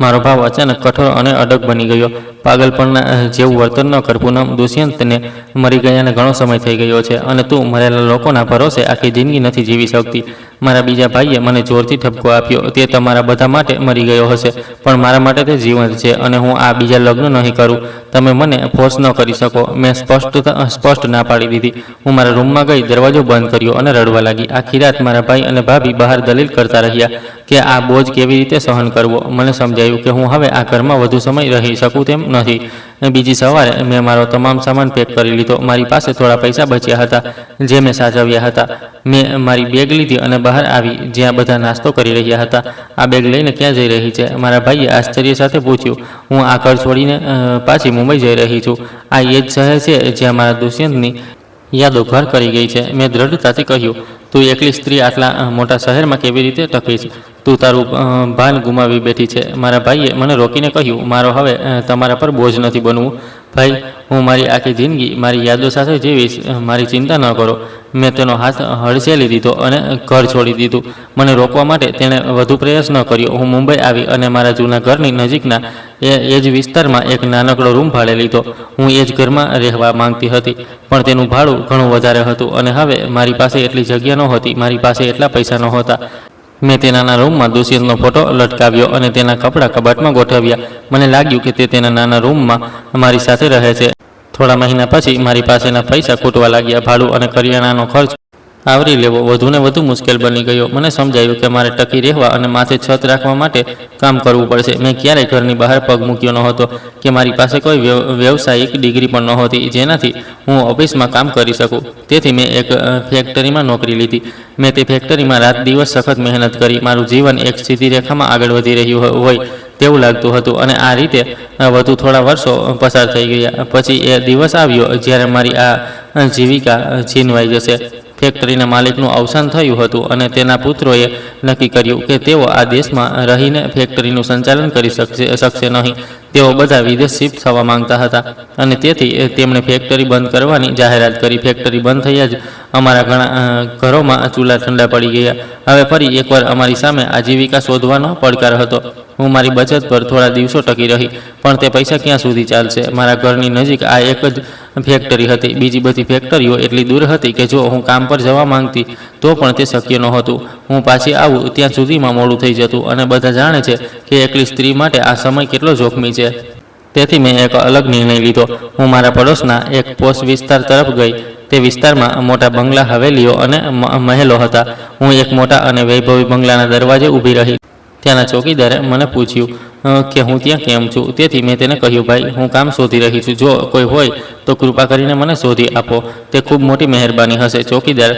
મારો ભાવ અચાનક કઠોર અને અડગ બની ગયો. પાગલપણના જેવું વર્તન ન કર પૂનમ. દુષ્યંતને મરી ગયાને ઘણો સમય થઈ ગયો છે અને તું મરેલા લોકોના ભરોસે આખી જિંદગી નથી જીવી શકતી. મારા બીજા ભાઈએ મને જોરથી ઠપકો આપ્યો, તે તમારા બધા માટે મરી ગયો હશે, પણ મારા માટે તે જીવંત છે અને હું આ બીજા લગ્ન નહીં કરું. તમે મને ફોર્સ ન કરી શકો. મેં સ્પષ્ટ ના પાડી દીધી. હું મારા રૂમમાં ગઈ, દરવાજો બંધ કર્યો અને રડવા લાગી. આખી રાત મારા ભાઈ અને ભાભી બહાર દલીલ કરતા રહ્યા કે આ બોજ કેવી રીતે સહન કરવો. મને સમજાયું કે હું હવે આ ઘરમાં વધુ સમય રહી શકું તેમ નથી. બીજી સવારે મેં મારો તમામ સામાન પેક કરી લીધો. મારી પાસે થોડા પૈસા બચ્યા હતા જે મેં સાચવ્યા હતા. મેં મારી બેગ લીધી અને બહાર આવી જ્યાં બધા નાસ્તો કરી રહ્યા હતા. આ બેગ લઈને ક્યાં જઈ રહી છે? મારા ભાઈએ આશ્ચર્ય સાથે પૂછ્યું. હું આ ઘર છોડીને પાછી મુંબઈ જઈ રહી છું. આ એ જ શહેર છે જ્યાં મારા દુષ્યંતની યાદો ઘર કરી ગઈ છે. મેં દ્રઢતાથી કહ્યું, તું એકલી સ્ત્રી આટલા મોટા શહેરમાં કેવી રીતે ટકી છે? તું તારું ભાન ગુમાવી બેઠી છે. મારા ભાઈએ મને રોકીને કહ્યું, મારો હવે તમારા પર બોજ નથી બનવું. ભાઈ, હું મારી આખી જિંદગી મારી યાદો સાથે જીવીશ. મારી ચિંતા ન કરો. મેં તેનો હાથ હડસેલી દીધો અને ઘર છોડી દીધું. મને રોકવા માટે તેણે વધુ પ્રયાસ ન કર્યો. હું મુંબઈ આવી અને મારા જૂના ઘરની નજીકના એ જ વિસ્તારમાં એક નાનકડો રૂમ ભાડે લીધો. હું એ જ ઘરમાં રહેવા માંગતી હતી, પણ તેનું ભાડું ઘણું વધારે હતું અને હવે મારી પાસે એટલી જગ્યા નહોતી. મારી પાસે એટલા પૈસા નહોતા. મેં તેના રૂમમાં દુષ્યંતનો ફોટો લટકાવ્યો અને તેના કપડાં કબાટમાં ગોઠવ્યા. મને લાગ્યું કે તે તેના નાના રૂમમાં મારી સાથે રહે છે. થોડા મહિના પછી મારી પાસેના પૈસા ખૂટવા લાગ્યા. ભાડું અને કરિયાણાનો ખર્ચ આવરી લેવો વધુને વધુ મુશ્કેલ બની ગયો. મને સમજાયું કે મારે ટકી રહેવા અને માથે છત રાખવા માટે કામ કરવું પડશે. મેં ક્યારેય ઘરની બહાર પગ મૂક્યો ન હતો કે મારી પાસે કોઈ વ્યવસાયિક ડિગ્રી પણ નહોતી જેનાથી હું ઓફિસમાં કામ કરી શકું. તેથી મેં એક ફેક્ટરીમાં નોકરી લીધી. મેં તે ફેક્ટરીમાં રાત દિવસ સખત મહેનત કરી. મારું જીવન એક સીધી રેખામાં આગળ વધી રહ્યું હોય તેવું લાગતું હતું અને આ રીતે વધુ થોડા વર્ષો પસાર થઈ ગયા. પછી એ દિવસ આવ્યો જ્યારે મારી આ જીવિકા છીનવાઈ જશે. ફેક્ટરીના માલિકનું અવસાન થયું હતું અને તેના પુત્રોએ નક્કી કર્યું કે તેઓ આ દેશમાં રહીને ફેક્ટરીનું સંચાલન કરી શકશે નહીં. તેઓ બધા વિદેશ શિફ્ટ થવા માંગતા હતા અને તેથી તેમણે ફેક્ટરી બંધ કરવાની જાહેરાત કરી. ફેક્ટરી બંધ થયા જ અમારા ઘણા ઘરોમાં ચૂલા ઠંડા પડી ગયા. હવે ફરી એકવાર અમારી સામે આજીવિકા શોધવાનો પડકાર હતો. હું મારી બચત પર થોડા દિવસો ટકી રહી, પણ તે પૈસા ક્યાં સુધી ચાલશે? મારા ઘરની નજીક આ એક જ ફેક્ટરી હતી. બીજી બધી ફેક્ટરીઓ એટલી દૂર હતી કે જો હું કામ પર જવા માંગતી તો પણ તે શક્ય નહોતું. હું પાછી આવું ત્યાં સુધીમાં મોડું થઈ જતું અને બધા જાણે છે કે એકલી સ્ત્રી માટે આ સમય કેટલો જોખમી છે. તેથી મેં એક અલગ નિર્ણય લીધો. હું મારા પડોશના એક પોશ વિસ્તાર તરફ ગઈ. તે વિસ્તારમાં મોટા બંગલા, હવેલીઓ અને મહેલો હતા. હું એક મોટા અને વૈભવી બંગલાના દરવાજે ઊભી રહી. ત્યાંના ચોકીદારે મને પૂછ્યું કે હું ત્યાં કેમ છું. તેથી મેં તેને કહ્યું, ભાઈ, હું કામ શોધી રહી છું. જો કોઈ હોય તો કૃપા કરીને મને શોધી આપો. તે ખૂબ મોટી મહેરબાની હશે. ચોકીદાર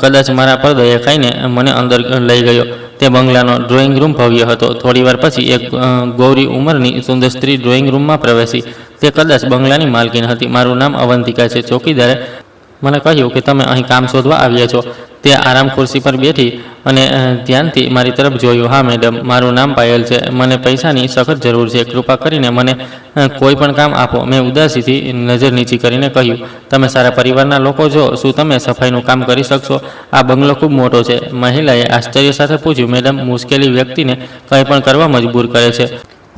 કદાચ મારા પર દયા ખાઈને મને અંદર લઈ ગયો. તે બંગલાનો ડ્રોઈંગ રૂમ ભવ્ય હતો. થોડીવાર પછી એક ગૌરી ઉંમરની સુંદર સ્ત્રી ડ્રોઈંગ રૂમમાં પ્રવેશી. તે કદાચ બંગલાની માલકીન હતી. મારું નામ અવંતિકા છે. ચોકીદારે મને કહ્યું કે તમે અહીં કામ શોધવા આવ્યા છો. તે આરામ ખુરશી પર બેઠી અને ધ્યાનથી મારી તરફ જોયું. હા મેડમ, મારું નામ પાયલ છે. મને પૈસાની સખત જરૂર છે. કૃપા કરીને મને કોઈ પણ કામ આપો. મેં ઉદાસીથી નજર નીચી કરીને કહ્યું, તમે સારા પરિવારના લોકો છો. શું તમે સફાઈનું કામ કરી શકશો? આ બંગલો ખૂબ મોટો છે. મહિલાએ આશ્ચર્ય સાથે પૂછ્યું, મેડમ, મુશ્કેલી વ્યક્તિને કંઈ પણ કરવા મજબૂર કરે છે.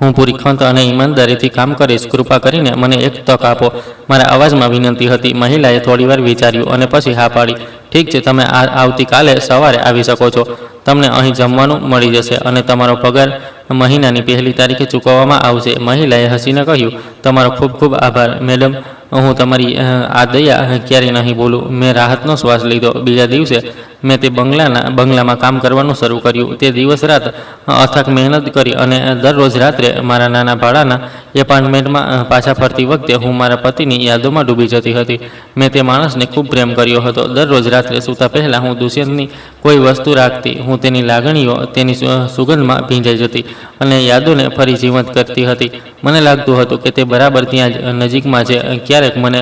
હું પૂરી ખંત અને ઈમાનદારીથી કામ કરીશ. કૃપા કરીને મને એક તક આપો. મારા અવાજમાં વિનંતી હતી. મહિલાએ થોડીવાર વિચાર્યું અને પછી હા પાડી. ઠીક છે, તમે આવતીકાલે સવારે આવી શકો છો. તમને અહીં જમવાનું મળી જશે અને તમારો પગાર મહિનાની 1લી તારીખે ચૂકવવામાં આવશે. મહિલાએ હસીને કહ્યું, તમારો ખૂબ ખૂબ આભાર મેડમ. હું તમારી આ દયા ક્યારેય નહીં ભૂલું. મેં રાહતનો શ્વાસ લીધો. બીજા દિવસે મેં તે બંગલામાં કામ કરવાનું શરૂ કર્યું. તે દિવસ રાત અથાક મહેનત કરી અને દરરોજ રાત્રે મારા નાના ભાડાના એપાર્ટમેન્ટમાં પાછા ફરતી વખતે હું મારા પતિની યાદોમાં ડૂબી જતી હતી. મેં તે માણસને ખૂબ પ્રેમ કર્યો હતો. દરરોજ રાત્રે સૂતા પહેલાં હું દુષ્યંતની કોઈ વસ્તુ રાખતી. હું તેની લાગણીઓ, તેની સુગંધમાં ભીંજાઈ જતી અને યાદોને ફરી જીવંત કરતી હતી. મને લાગતું હતું કે તે બરાબર ત્યાં જ નજીકમાં છે. ક્યારેક મને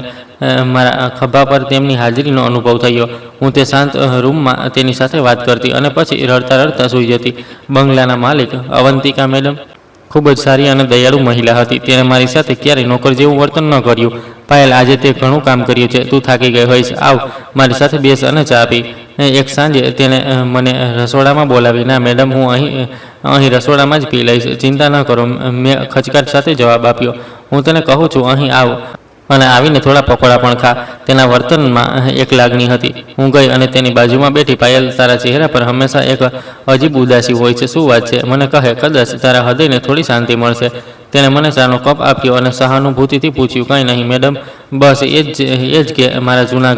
મારા ખભા પર તેમની હાજરીનો અનુભવ થયો. હું તે શાંત રૂમમાં તેની સાથે વાત કરતી અને પછી રડતા રડતા સૂઈ જતી. બંગલાના માલિક અવંતિકા મેડમ ખૂબ જ સારી અને દયાળુ મહિલા હતી. તેણે મારી સાથે ક્યારેય નોકર જેવું વર્તન ન કર્યું. પાયલ, આજે તે ઘણું કામ કર્યું છે. તું થાકી ગઈ હોઈશ. આવ, મારી સાથે બેસ અને ચા પી. એક સાંજે તેણે મને રસોડામાં બોલાવી. ના મેડમ, હું અહીં રસોડામાં જ પી લઈશ. ચિંતા ન કરો, મેં ખચકાટ સાથે જવાબ આપ્યો. હું તને કહું છું, અહીં આવ. અને આવીને થોડા પકોડા પણ ખા. તેના વર્તનમાં એક લાગણી હતી. હું ગઈ અને તેની બાજુમાં બેઠી. પાયલ, તારા ચહેરા પર હંમેશા એક અજીબ ઉદાસી હોય છે, શું વાત છે? મને કહે, કદાચ તારા હૃદયને થોડી શાંતિ મળશે. તેણે મને ચાનો કપ આપ્યો અને સહાનુભૂતિથી પૂછ્યું, કંઈ નહીં મેડમ, બસ એ જ કે મારા જૂના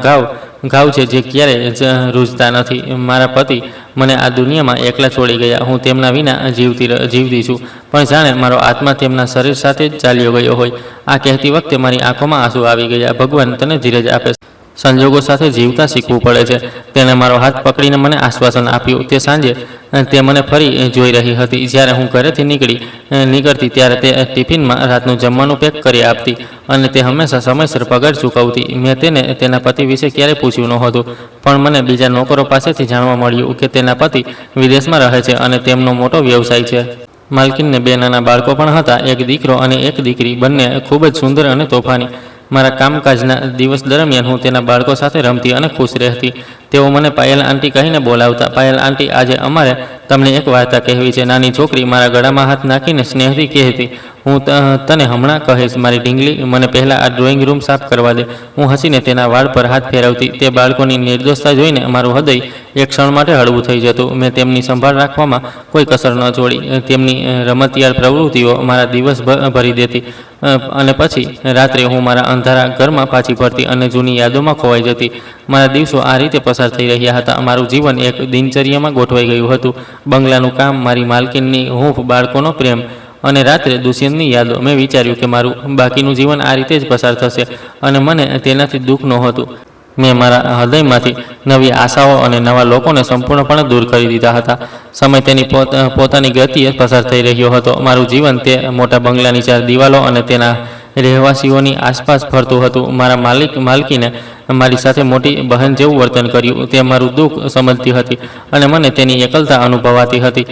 ઘાવ છે જે ક્યારેય રૂઝતા નથી. મારા પતિ મને આ દુનિયામાં એકલા છોડી ગયા. હું તેમના વિના જીવતી છું, પણ જાણે મારો આત્મા તેમના શરીર સાથે જ ચાલ્યો ગયો હોય. આ કહેતી વખતે મારી આંખોમાં આંસુ આવી ગયા. ભગવાન તને ધીરજ આપે. સંજોગો સાથે જીવતા શીખવું પડે છે. તેણે મારો હાથ પકડીને મને આશ્વાસન આપ્યું. તે સાંજે તે મને ફરી જોઈ રહી હતી. જ્યારે હું ઘરેથી નીકળતી ત્યારે તે ટિફિનમાં રાતનું જમવાનું પેક કરી આપતી અને તે હંમેશા સમયસર પગાર ચૂકવતી. મેં તેને તેના પતિ વિશે ક્યારેય પૂછ્યું નહોતું, પણ મને બીજા નોકરો પાસેથી જાણવા મળ્યું કે તેના પતિ વિદેશમાં રહે છે અને તેમનો મોટો વ્યવસાય છે. માલકીનને 2 નાના બાળકો પણ હતા, એક દીકરો અને એક દીકરી, બંને ખૂબ જ સુંદર અને તોફાની. મારા કામકાજના દિવસ દરમિયાન હું તેના બાળકો સાથે રમતી અને ખુશ રહેતી. તેઓ મને પાયલ આંટી કહીને બોલાવતા. પાયલ આંટી, આજે અમારે તમને એક વાર્તા કહેવી છે. નાની છોકરી મારા ગળામાં હાથ નાખીને સ્નેહથી કહેતી, હું તને હમણાં કહીશ મારી ઢીંગલી, મને પહેલાં આ ડ્રોઈંગ રૂમ સાફ કરવા દે. હું હસીને તેના વાળ પર હાથ ફેરવતી. તે બાળકોની નિર્દોષતા જોઈને મારું હૃદય એક ક્ષણ માટે હળવું થઈ જતું. મેં તેમની સંભાળ રાખવામાં કોઈ કસર ન છોડી. તેમની રમતિયાળ પ્રવૃત્તિઓ મારા દિવસ ભરી દેતી અને પછી રાત્રે હું મારા અંધારા ઘરમાં પાછી ફરતી અને જૂની યાદોમાં ખોવાઈ જતી. મારા દિવસો આ રીતે પસાર થઈ રહ્યા હતા. મારું જીવન એક દિનચર્યામાં ગોઠવાઈ ગયું હતું. બંગલાનું કામ, મારી માલકીનની હૂંફ, બાળકોનો પ્રેમ અને રાત્રે દુષ્યંતની યાદો. મેં વિચાર્યું કે મારું બાકીનું જીવન આ રીતે જ પસાર થશે અને મને તેનાથી દુઃખ નહોતું. મેં મારા હૃદયમાંથી નવી આશાઓ અને નવા લોકોને સંપૂર્ણપણે દૂર કરી દીધા હતા. સમય તેની પોતાની ગતિએ પસાર થઈ રહ્યો હતો. મારું જીવન તે મોટા બંગલાની 4 દિવાલો અને તેના રહેવાસીઓની આસપાસ ફરતું હતું. મારા માલકીને મારી સાથે મોટી બહેન જેવું વર્તન કર્યું. તે મારું દુઃખ સમજતી હતી અને મને તેની એકલતા અનુભવાતી હતી.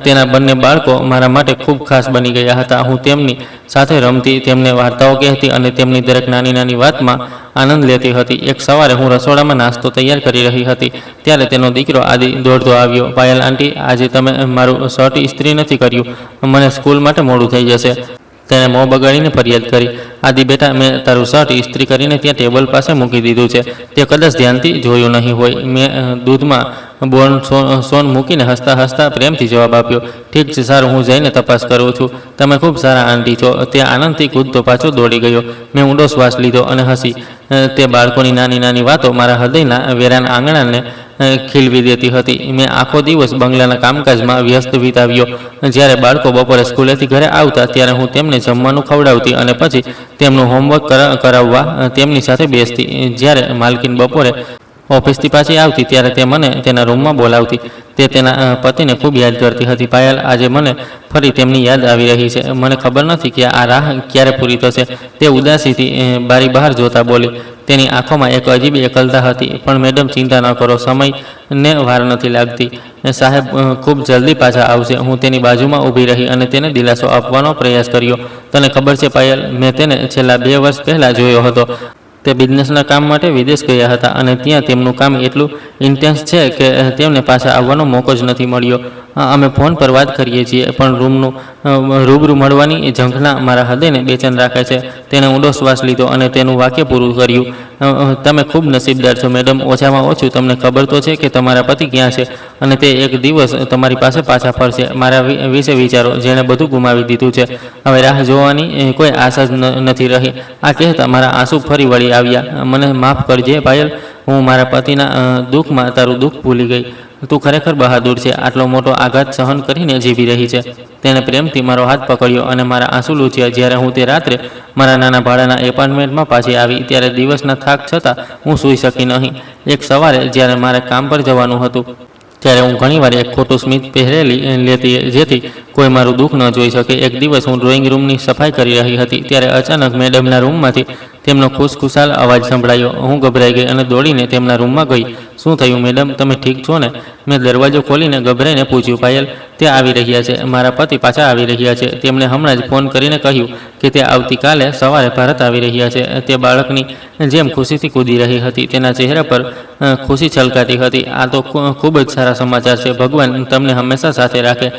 તેના બંને બાળકો મારા માટે ખૂબ ખાસ બની ગયા હતા. હું તેમની સાથે રમતી, તેમને વાર્તાઓ કહેતી અને તેમની દરેક નાની નાની વાતમાં આનંદ લેતી હતી. એક સવારે હું રસોડામાં નાસ્તો તૈયાર કરી રહી હતી ત્યારે તેનો દીકરો આદિ દોડતો આવ્યો. પાયલ આંટી, આજે તમે મારું શર્ટ ઇસ્ત્રી નથી કર્યું, મને સ્કૂલ માટે મોડું થઈ જશે. તેણે મોં બગાડીને ફરિયાદ કરી. આદિ બેટા, મેં તારું શર્ટ ઇસ્ત્રી કરીને ત્યાં ટેબલ પાસે મૂકી દીધું છે. તે કદાચ ધ્યાનથી જોયું નહીં હોય. મેં દૂધમાં બોર્ન સોન મૂકીને હસતા હસતા પ્રેમથી જવાબ આપ્યો. ઠીક છે, સારું, હું જઈને તપાસ કરું છું. તમે ખૂબ સારા આંટી છો. તે આનંદથી કૂદતો પાછો દોડી ગયો. મેં ઊંડો શ્વાસ લીધો અને હસી. તે બાળકોની નાની નાની વાતો મારા હૃદયના વેરાન આંગણાને ખીલવી દેતી હતી. મેં આખો દિવસ બંગલાના કામકાજમાં વ્યસ્ત વિતાવ્યો. જ્યારે બાળકો બપોરે સ્કૂલેથી ઘરે આવતા ત્યારે હું તેમને જમવાનું ખવડાવતી અને પછી તેમનું હોમવર્ક કરાવવા તેમની સાથે બેસતી. જ્યારે માલકીન બપોરે ઓફિસથી પાછી આવતી ત્યારે તે મને તેના રૂમમાં બોલાવતી. તે તેના પતિને ખૂબ યાદ કરતી હતી. પાયલ, આજે મને ફરી તેમની યાદ આવી રહી છે. મને ખબર નથી કે આ રાહ ક્યારે પૂરી થશે. તે ઉદાસીથી બારી બહાર જોતા બોલી. તેની આંખોમાં એક અજીબ એકલતા હતી. પણ મેડમ, ચિંતા ન કરો, સમયને વાર નથી લાગતી. સાહેબ ખૂબ જલ્દી પાછા આવશે. હું તેની બાજુમાં ઊભી રહી અને તેને દિલાસો આપવાનો પ્રયાસ કર્યો. તને ખબર છે પાયલ, મેં તેને છેલ્લા 2 વર્ષ પહેલાં જોયો હતો. તે બિઝનેસના કામ માટે વિદેશ ગયા હતા અને ત્યાં તેમનું કામ એટલું ઇન્ટેન્સ છે કે તેમને પાછા આવવાનો મોકો જ નથી મળ્યો. અમે ફોન પર વાત કરીએ છીએ, પણ રૂબરૂ મળવાની ઝંખના મારા હૃદયને બેચેન રાખે છે. તેણે ઊંડો શ્વાસ લીધો અને તેનું વાક્ય પૂરું કર્યું. તમે ખૂબ નસીબદાર છો મેડમ. ઓછામાં ઓછું તમને ખબર તો છે કે તમારા પતિ ક્યાં છે અને તે એક દિવસ તમારી પાસે પાછા ફરશે. મારા વિશે વિચારો, જેણે બધું ગુમાવી દીધું છે. હવે રાહ જોવાની કોઈ આશા જ નથી રહી. આ કહેતા મારા આંસુ ફરી વળી આવ્યા. મને માફ કરજે પાયલ, હું મારા પતિના દુઃખમાં તારું દુઃખ ભૂલી ગઈ. તું ખરેખર બહાદુર છે, આટલો મોટો આઘાત સહન કરીને જીવી રહી છે. તેણે પ્રેમથી મારો હાથ પકડ્યો અને મારા આંસુ લૂછ્યા. જ્યારે હું તે રાત્રે મારા નાના ભાડાના એપાર્ટમેન્ટમાં પાછી આવી ત્યારે દિવસના થાક છતાં હું સૂઈ શકી નહીં. એક સવારે જ્યારે મારે કામ પર જવાનું હતું ત્યારે હું ઘણીવાર એક ખોટું સ્મિત પહેરેલી લેતી જેથી કોઈ મારું દુઃખ ન જોઈ શકે. એક દિવસ હું ડ્રોઈંગ રૂમની સફાઈ કરી રહી હતી ત્યારે અચાનક મેડમના રૂમમાંથી તેમનો ખુશખુશાલ અવાજ સંભળાયો. હું ગભરાઈ ગઈ અને દોડીને તેમના રૂમમાં ગઈ. શું થયું મેડમ, તમે ઠીક છો ને? મેં દરવાજો ખોલીને ગભરાઈને પૂછ્યું. પાયલ, તે આવી રહ્યા છે. મારા પતિ પાછા આવી રહ્યા છે. તેમણે હમણાં જ ફોન કરીને કહ્યું કે તે આવતીકાલે સવારે ભારત આવી રહ્યા છે. તે બાળકની જેમ ખુશીથી કૂદી રહી હતી. તેના ચહેરા પર ખુશી છલકાતી હતી. આ તો ખૂબ જ સારા સમાચાર છે. ભગવાન તમને હંમેશા સાથે રાખે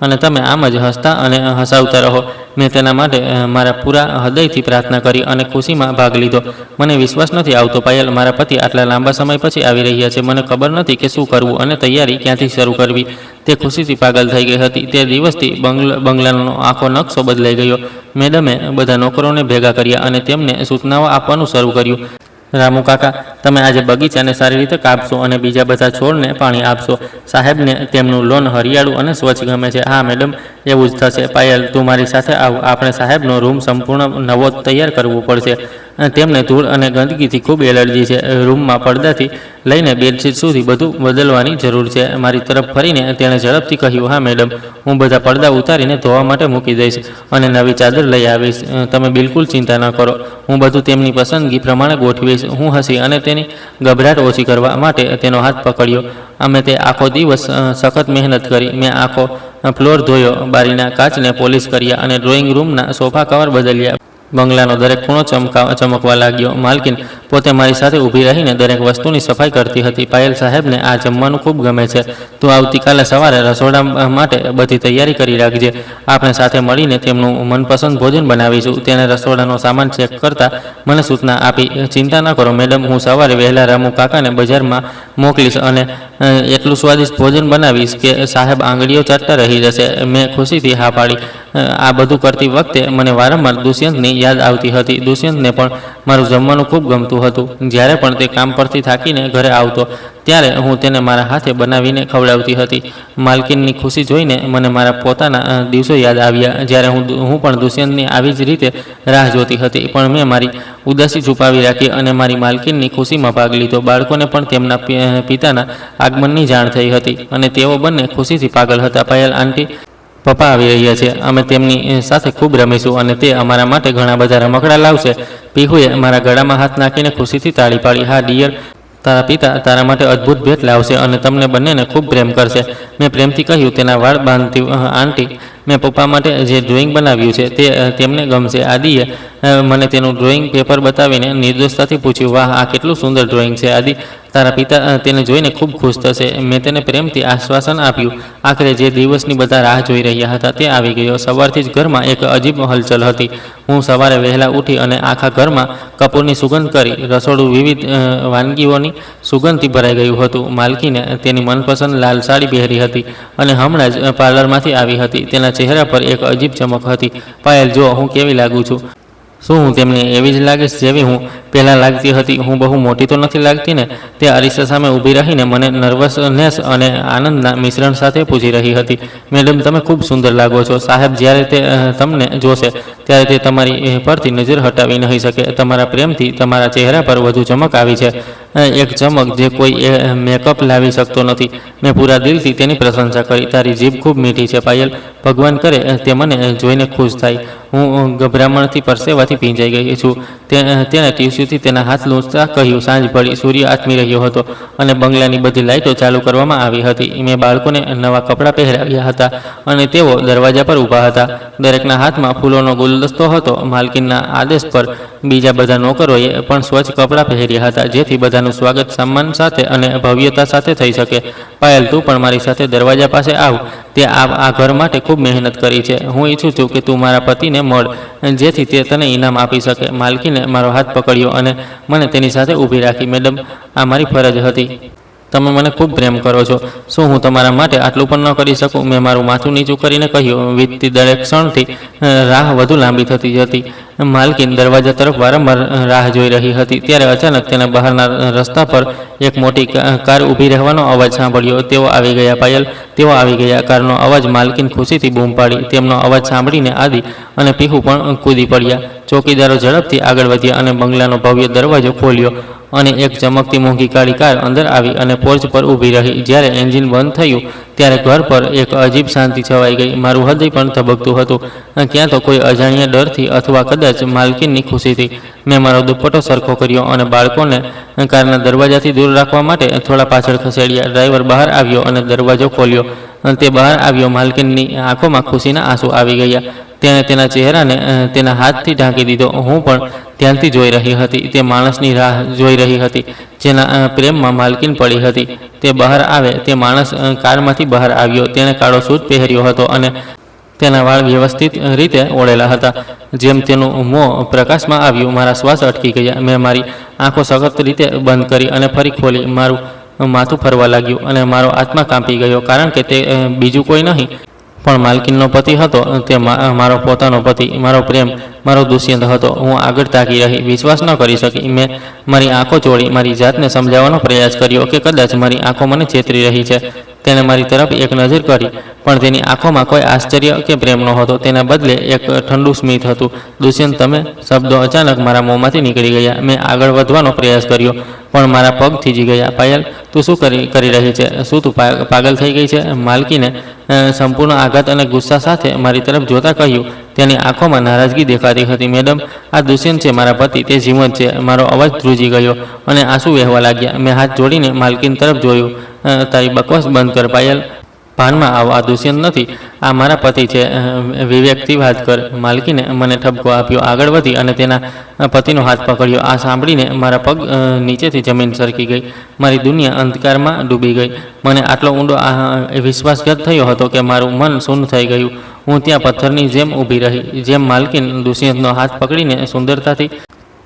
અને તમે આમ જ હસતા અને હસાવતા રહો. મેં તેના માટે મારા પૂરા હૃદયથી પ્રાર્થના કરી અને ખુશીમાં ભાગ લીધો. મને વિશ્વાસ નથી આવતો પાયલ, મારા પતિ આટલા લાંબા સમય પછી આવી રહ્યા છે. મને ખબર નથી કે શું કરવું અને તૈયારી ક્યાંથી શરૂ કરવી. તે ખુશીથી પાગલ થઈ ગઈ હતી. તે દિવસથી બંગલાનો આખો નકશો બદલાઈ ગયો. મેડમે બધા નોકરોને ભેગા કર્યા અને તેમને સૂચનાઓ આપવાનું શરૂ કર્યું. રામુ કાકા, તમે આજે બગીચાને સારી રીતે કાપશો અને બીજા બધા છોડને પાણી આપશો. સાહેબને તેમનું લોન હરિયાળું અને સ્વચ્છ ગમે છે. હા મેડમ, એવું જ થશે. પાયલ, તું મારી સાથે આવ. આપણે સાહેબનો રૂમ સંપૂર્ણ નવો તૈયાર કરવો પડશે. તેમને ધૂળ અને ગંદકીથી ખૂબ એલર્જી છે. રૂમમાં પડદાથી લઈને બેડશીટ સુધી બધું બદલવાની જરૂર છે. મારી તરફ ફરીને તેણે ઝડપથી કહ્યું, હા મેડમ, હું બધા પડદા ઉતારીને ધોવા માટે મૂકી દઈશ અને નવી ચાદર લઈ આવીશ. તમે બિલકુલ ચિંતા ન કરો, હું બધું તેમની પસંદગી પ્રમાણે ગોઠવીશ. હું હસી અને તેની ગભરાટ ઓછી કરવા માટે તેનો હાથ પકડ્યો. અમે તે આખો દિવસ સખત મહેનત કરી. મેં આખો ફ્લોર ધોયો, બારીના કાચને પોલિશ કર્યા અને ડ્રોઈંગ રૂમના સોફા કવર બદલ્યા. બંગલાનો દરેક ખૂણો ચમકવા લાગ્યો. માલકીન પોતે મારી સાથે ઊભી રહીને દરેક વસ્તુની સફાઈ કરતી હતી. પાયલ, સાહેબને આ જમવાનું ખૂબ ગમે છે. તું આવતીકાલે સવારે રસોડા માટે બધી તૈયારી કરી રાખજે. આપણે સાથે મળીને તેમનું મનપસંદ ભોજન બનાવીશું. તેણે રસોડાનો સામાન ચેક કરતા મને સૂચના આપી, ચિંતા ન કરો મેડમ, હું સવારે વહેલા રામુ કાકાને બજારમાં મોકલીશ અને એટલું સ્વાદિષ્ટ ભોજન બનાવીશ કે સાહેબ આંગળીઓ ચાટતા રહી જશે. મેં ખુશીથી હા પાડી. આ બધું કરતી વખતે મને વારંવાર દુષ્યંતની યાદ આવતી હતી. દુષ્યંતને પણ મારું જમવાનું ખૂબ ગમતું હતું. જ્યારે પણ તે કામ પરથી થાકીને ઘરે આવતો ત્યારે હું તેને મારા હાથે બનાવીને ખવડાવતી હતી. માલકીનની ખુશી જોઈને મને મારા પોતાના દિવસો યાદ આવ્યા, જ્યારે હું પણ દુષ્યંતની આવી જ રીતે રાહ જોતી હતી. પણ મેં મારી ઉદાસી છુપાવી રાખી અને મારી માલકીનની ખુશીમાં ભાગ લીધો. બાળકોને પણ તેમના પિતાના આગમનની જાણ થઈ હતી અને તેઓ બંને ખુશીથી પાગલ હતા. પાયલ આંટી, પપ્પા આવી રહ્યા છે. અમે તેમની સાથે ખૂબ રમીશું અને તે અમારા માટે ઘણા બધા રમકડા લાવશે. પીહુએ મારા ગળામાં હાથ નાખીને ખુશીથી તાળી પાડી. હા ડિયર, તારા પિતા તારા માટે અદ્ભુત ભેટ લાવશે અને તમને બંનેને ખૂબ પ્રેમ કરશે. મેં પ્રેમથી કહ્યું. તેના વાળ બાંધતી આંટી, મેં પપ્પા માટે જે ડ્રોઈંગ બનાવ્યું છે તે તેમને ગમશે. આદિએ મને તેનું ડ્રોઈંગ પેપર બતાવીને નિર્દોષતાથી પૂછ્યું, વાહ, આ કેટલું સુંદર ડ્રોઈંગ છે આદિ. તારા પિતા તેને જોઈને ખૂબ ખુશ થશે. મેં તેને પ્રેમથી આશ્વાસન આપ્યું. આખરે જે દિવસની બધા રાહ જોઈ રહ્યા હતા તે આવી ગયો. સવારથી જ ઘરમાં એક અજીબ હલચલ હતી. હું સવારે વહેલા ઉઠી અને આખા ઘરમાં કપૂરની સુગંધ કરી. રસોડું વિવિધ વાનગીઓની સુગંધથી ભરાઈ ગયું હતું. માલકીને તેની મનપસંદ લાલ સાડી પહેરી હતી અને હમણાં જ પાર્લરમાંથી આવી હતી. તેના ચહેરા પર એક અજીબ ચમક હતી. પાયલ, જો હું કેવી લાગુ છું? શું હું તેમને એવી જ લાગીશ જેવી હું પહેલાં લાગતી હતી? હું બહુ મોટી તો નથી લાગતી ને? તે અરીસા સામે ઊભી રહીને મને નર્વસનેસ અને આનંદના મિશ્રણ સાથે પૂછી રહી હતી. મેડમ, તમે ખૂબ સુંદર લાગો છો. સાહેબ જ્યારે તે તમને જોશે ત્યારે તે તમારી પરથી નજર હટાવી નહીં શકે. તમારા પ્રેમથી તમારા ચહેરા પર વધુ ચમક આવી છે, એક ચમક જે કોઈ મેકઅપ લાવી શકતો નથી. મેં પૂરા દિલથી તેની પ્રશંસા કરી. તારી જીભ ખૂબ મીઠી છે પાયલ. ભગવાન કરે તે મને જોઈને ખુશ થાય. હું ગભરામણથી પરસેવાથી ભીંજાઈ ગઈ છું. તેણે ટીસ્યુથી તેના હાથ લૂંટતા કહ્યું. સાંજ પડી, સૂર્ય આથમી રહ્યો હતો અને બંગલાની બધી લાઇટો ચાલુ કરવામાં આવી હતી. મેં બાળકોને નવા કપડાં પહેરાવ્યા હતા અને તેઓ દરવાજા પર ઊભા હતા. દરેકના હાથમાં ફૂલોનો ગુલદસ્તો હતો. માલકીનના આદેશ પર બીજા બધા નોકરોએ પણ સ્વચ્છ કપડાં પહેર્યા હતા, જેથી બધાનું સ્વાગત સન્માન સાથે અને ભવ્યતા સાથે થઈ શકે. પાયલ, તું પણ મારી સાથે દરવાજા પાસે આવ. તે આ ઘર માટે ખૂબ મહેનત કરી છે. હું ઈચ્છું છું કે તું મારા પતિને મળ, જેથી તે તને ઇનામ આપી શકે. માલકીને મારો હાથ પકડ્યો અને મને તેની સાથે ઊભી રાખી. મેડમ, આ મારી ફરજ હતી. તમે મને ખૂબ પ્રેમ કરો છો. શું હું તમારા માટે આટલું પણ ન કરી શકું? મેં મારું માથું નીચું કરીને કહ્યું. વીતતી દરેક ક્ષણથી રાહ વધુ લાંબી થતી હતી. માલકીન દરવાજા તરફ વારંવાર રાહ જોઈ રહી હતી. ત્યારે અચાનક તેના બહારના રસ્તા પર એક મોટી કાર ઊભી રહેવાનો અવાજ સાંભળ્યો. તેઓ આવી ગયા પાયલ, તેઓ આવી ગયા. કારનો અવાજ. માલકીન ખુશીથી બૂમ પાડી. તેમનો અવાજ સાંભળીને આદિ અને પીહુ પણ કૂદી પડ્યા. ચોકીદારો ઝડપથી આગળ વધ્યા અને બંગલાનો ભવ્ય દરવાજો ખોલ્યો અને એક ચમકતી મોંઘી કાળી કાર અંદર આવી અને પોર્ચ પર ઊભી રહી. જ્યારે એન્જિન બંધ થયું ત્યારે ઘર પર એક અજીબ શાંતિ છવાઈ ગઈ. મારું હૃદય પણ ધબકતું હતું, ક્યાં તો કોઈ અજાણ્યા ડરથી અથવા કદાચ માલકીનની ખુશીથી. મેં મારો દુપટ્ટો સરખો કર્યો અને બાળકોને કારના દરવાજાથી દૂર રાખવા માટે થોડા પાછળ ખસેડ્યા. ડ્રાઈવર બહાર આવ્યો અને દરવાજો ખોલ્યો. તે બહાર આવ્યો. માલકીનની આંખોમાં ખુશીના આંસુ આવી ગયા. તેણે તેના ચહેરાને તેના હાથથી ઢાંકી દીધો. હું પણ ધ્યાનથી જોઈ રહી હતી. તે માણસની રાહ જોઈ રહી હતી જેના પ્રેમમાં માલકીન પડી હતી. તે બહાર આવે. તે માણસ કારમાંથી બહાર આવ્યો. તેણે કાળો સૂટ પહેર્યો હતો અને તેના વાળ વ્યવસ્થિત રીતે ઓળેલા હતા. જેમ તેનું મોં પ્રકાશમાં આવ્યું, મારા શ્વાસ અટકી ગયા. મેં મારી આંખો સખત રીતે બંધ કરી અને ફરી ખોલી. મારું માથું ફરવા લાગ્યું અને મારો આત્મા કાંપી ગયો, કારણ કે તે બીજું કોઈ નહીં પણ માલકીનનો પતિ હતો. તે મારો પોતાનો પતિ, મારો પ્રેમ, મારો દુષ્યંત હતો. હું આગળ તાકી રહી, વિશ્વાસ ન કરી શકી. મેં મારી આંખો ચોળી મારી જાતને સમજાવવાનો પ્રયાસ કર્યો કે કદાચ મારી આંખો મને છેતરી રહી છે. તેણે મારી તરફ એક નજર કરી, પણ તેની આંખોમાં કોઈ આશ્ચર્ય કે પ્રેમ નહોતો. તેના બદલે એક ઠંડુ સ્મિત હતું. દુષ્યંત, તમે? શબ્દો અચાનક મારા મોંમાંથી નીકળી ગયા. મેં આગળ વધવાનો પ્રયાસ કર્યો, પણ મારા પગ થીજી ગયા. પાયલ, તું શું કરી રહી છે? શું તું પાગલ થઈ ગઈ છે? માલકીને સંપૂર્ણ આઘાત અને ગુસ્સા સાથે મારી તરફ જોતા કહ્યું. તેની આંખોમાં નારાજગી દેખાતી હતી. મેડમ, આ દુષ્યંત છે, મારા પતિ. તે જીવંત છે. મારો અવાજ ધ્રુજી ગયો અને આંસુ વહેવા લાગ્યા. મેં હાથ જોડીને માલકીન તરફ જોયું. તારી બકવાસ બંધ કર પાયલ. ભાનમાં આવ, આ દુષ્યંત નથી, આ મારા પતિ છે. વિવેકથી વાત કર. માલકીને મને ઠપકો આપ્યો, આગળ વધી અને તેના પતિનો હાથ પકડ્યો. આ સાંભળીને મારા પગ નીચેથી જમીન સરકી ગઈ. મારી દુનિયા અંધકારમાં ડૂબી ગઈ. મને આટલો ઊંડો વિશ્વાસઘાત થયો હતો કે મારું મન શૂન્ય થઈ ગયું. હું ત્યાં પથ્થરની જેમ ઊભી રહી. જેમ માલકીન દુષ્યંતનો હાથ પકડીને સુંદરતાથી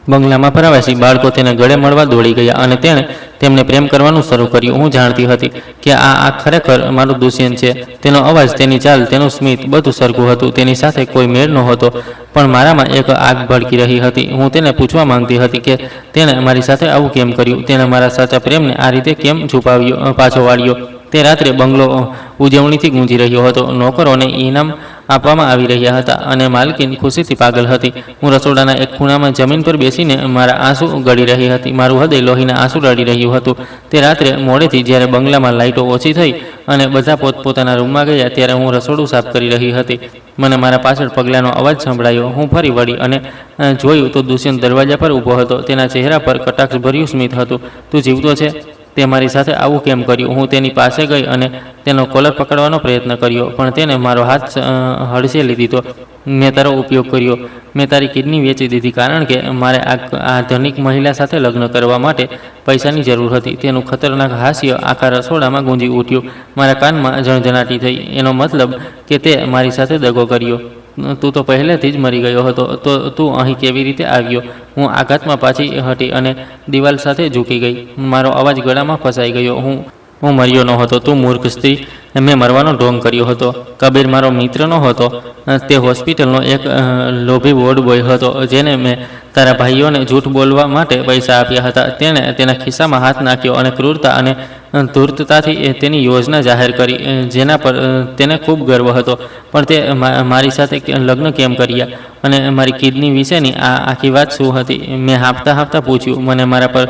બંગલામાં પ્રવાસી બાળકો તેને ગળે મળવા દોડી ગયા અને તેણે તેમને પ્રેમ કરવાનું શરૂ કર્યું. હું જાણતી હતી કે આ ખરેખર મારું દુષ્યંત છે. તેનો અવાજ, તેની ચાલ, તેનું સ્મિત, બધું સરખું હતું. તેની સાથે કોઈ મેળ નહોતો, પણ મારામાં એક આગ ભડકી રહી હતી. હું તેને પૂછવા માંગતી હતી કે તેણે મારી સાથે આવું કેમ કર્યું? તેણે મારા સાચા પ્રેમને આ રીતે કેમ છુપાવ્યો, પાછો વાળ્યો? તે રાત્રે બંગલો ઉજવણીથી ગૂંજી રહ્યો હતો. નોકરોને ઇનામ આપવામાં આવી રહ્યા હતા અને માલકીન ખુશીથી પાગલ હતી. હું રસોડાના એક ખૂણામાં જમીન પર બેસીને મારા આંસુ ગળી રહી હતી. મારું હૃદય લોહીના આંસુ રડી રહ્યું હતું. તે રાત્રે મોડેથી જ્યારે બંગલામાં લાઇટો ઓછી થઈ અને બધા પોતપોતાના રૂમમાં ગયા, ત્યારે હું રસોડું સાફ કરી રહી હતી. મને મારા પાછળ પગલાંનો અવાજ સંભળાયો. હું ફરી વળી અને જોયું તો દુષ્યંત દરવાજા પર ઊભો હતો. તેના ચહેરા પર કટાક્ષભર્યું સ્મિત હતું. તું જીવતો છે? તે મારી સાથે આવું કેમ કર્યું? હું તેની પાસે ગઈ અને તેનો કોલર પકડવાનો પ્રયત્ન કર્યો, પણ તેને મારો હાથ હડસેલી દીધો. મેં તારો ઉપયોગ કર્યો. મેં તારી કિડની વેચી દીધી, કારણ કે મારે આ ધનિક મહિલા સાથે લગ્ન કરવા માટે પૈસાની જરૂર હતી. તેનું ખતરનાક હાસ્ય આખા રસોડામાં ગુંજી ઉઠ્યું. મારા કાનમાં ઝણઝણાટી થઈ. એનો મતલબ કે તે મારી સાથે દગો કર્યો. તું તો પહેલેથી જ મરી ગયો હતો, તો તું અહીં કેવી રીતે આવ્યો? હું આઘાતમાં પાછી હટી અને દિવાલ સાથે ઝૂકી ગઈ. મારો અવાજ ગળામાં ફસાઈ ગયો. હું મર્યો ન હતો. તું મૂર્ખ સ્ત્રી. મેં મરવાનો ઢોંગ કર્યો હતો. કબીર મારો મિત્ર ન હતો. તે હોસ્પિટલનો એક લોભી વોર્ડ બોય હતો, જેને મેં તારા ભાઈઓને જૂઠ બોલવા માટે પૈસા આપ્યા હતા. તેણે તેના ખિસ્સામાં હાથ નાખ્યો અને ક્રૂરતા અને ધૂર્તતાથી તેની યોજના જાહેર કરી, જેના પર તેને ખૂબ ગર્વ હતો. પણ તે મારી સાથે લગ્ન કેમ કર્યા? અને મારી કિડની વિશેની આ આખી વાત શું હતી? મેં હાંફતા પૂછ્યું. મને મારા પર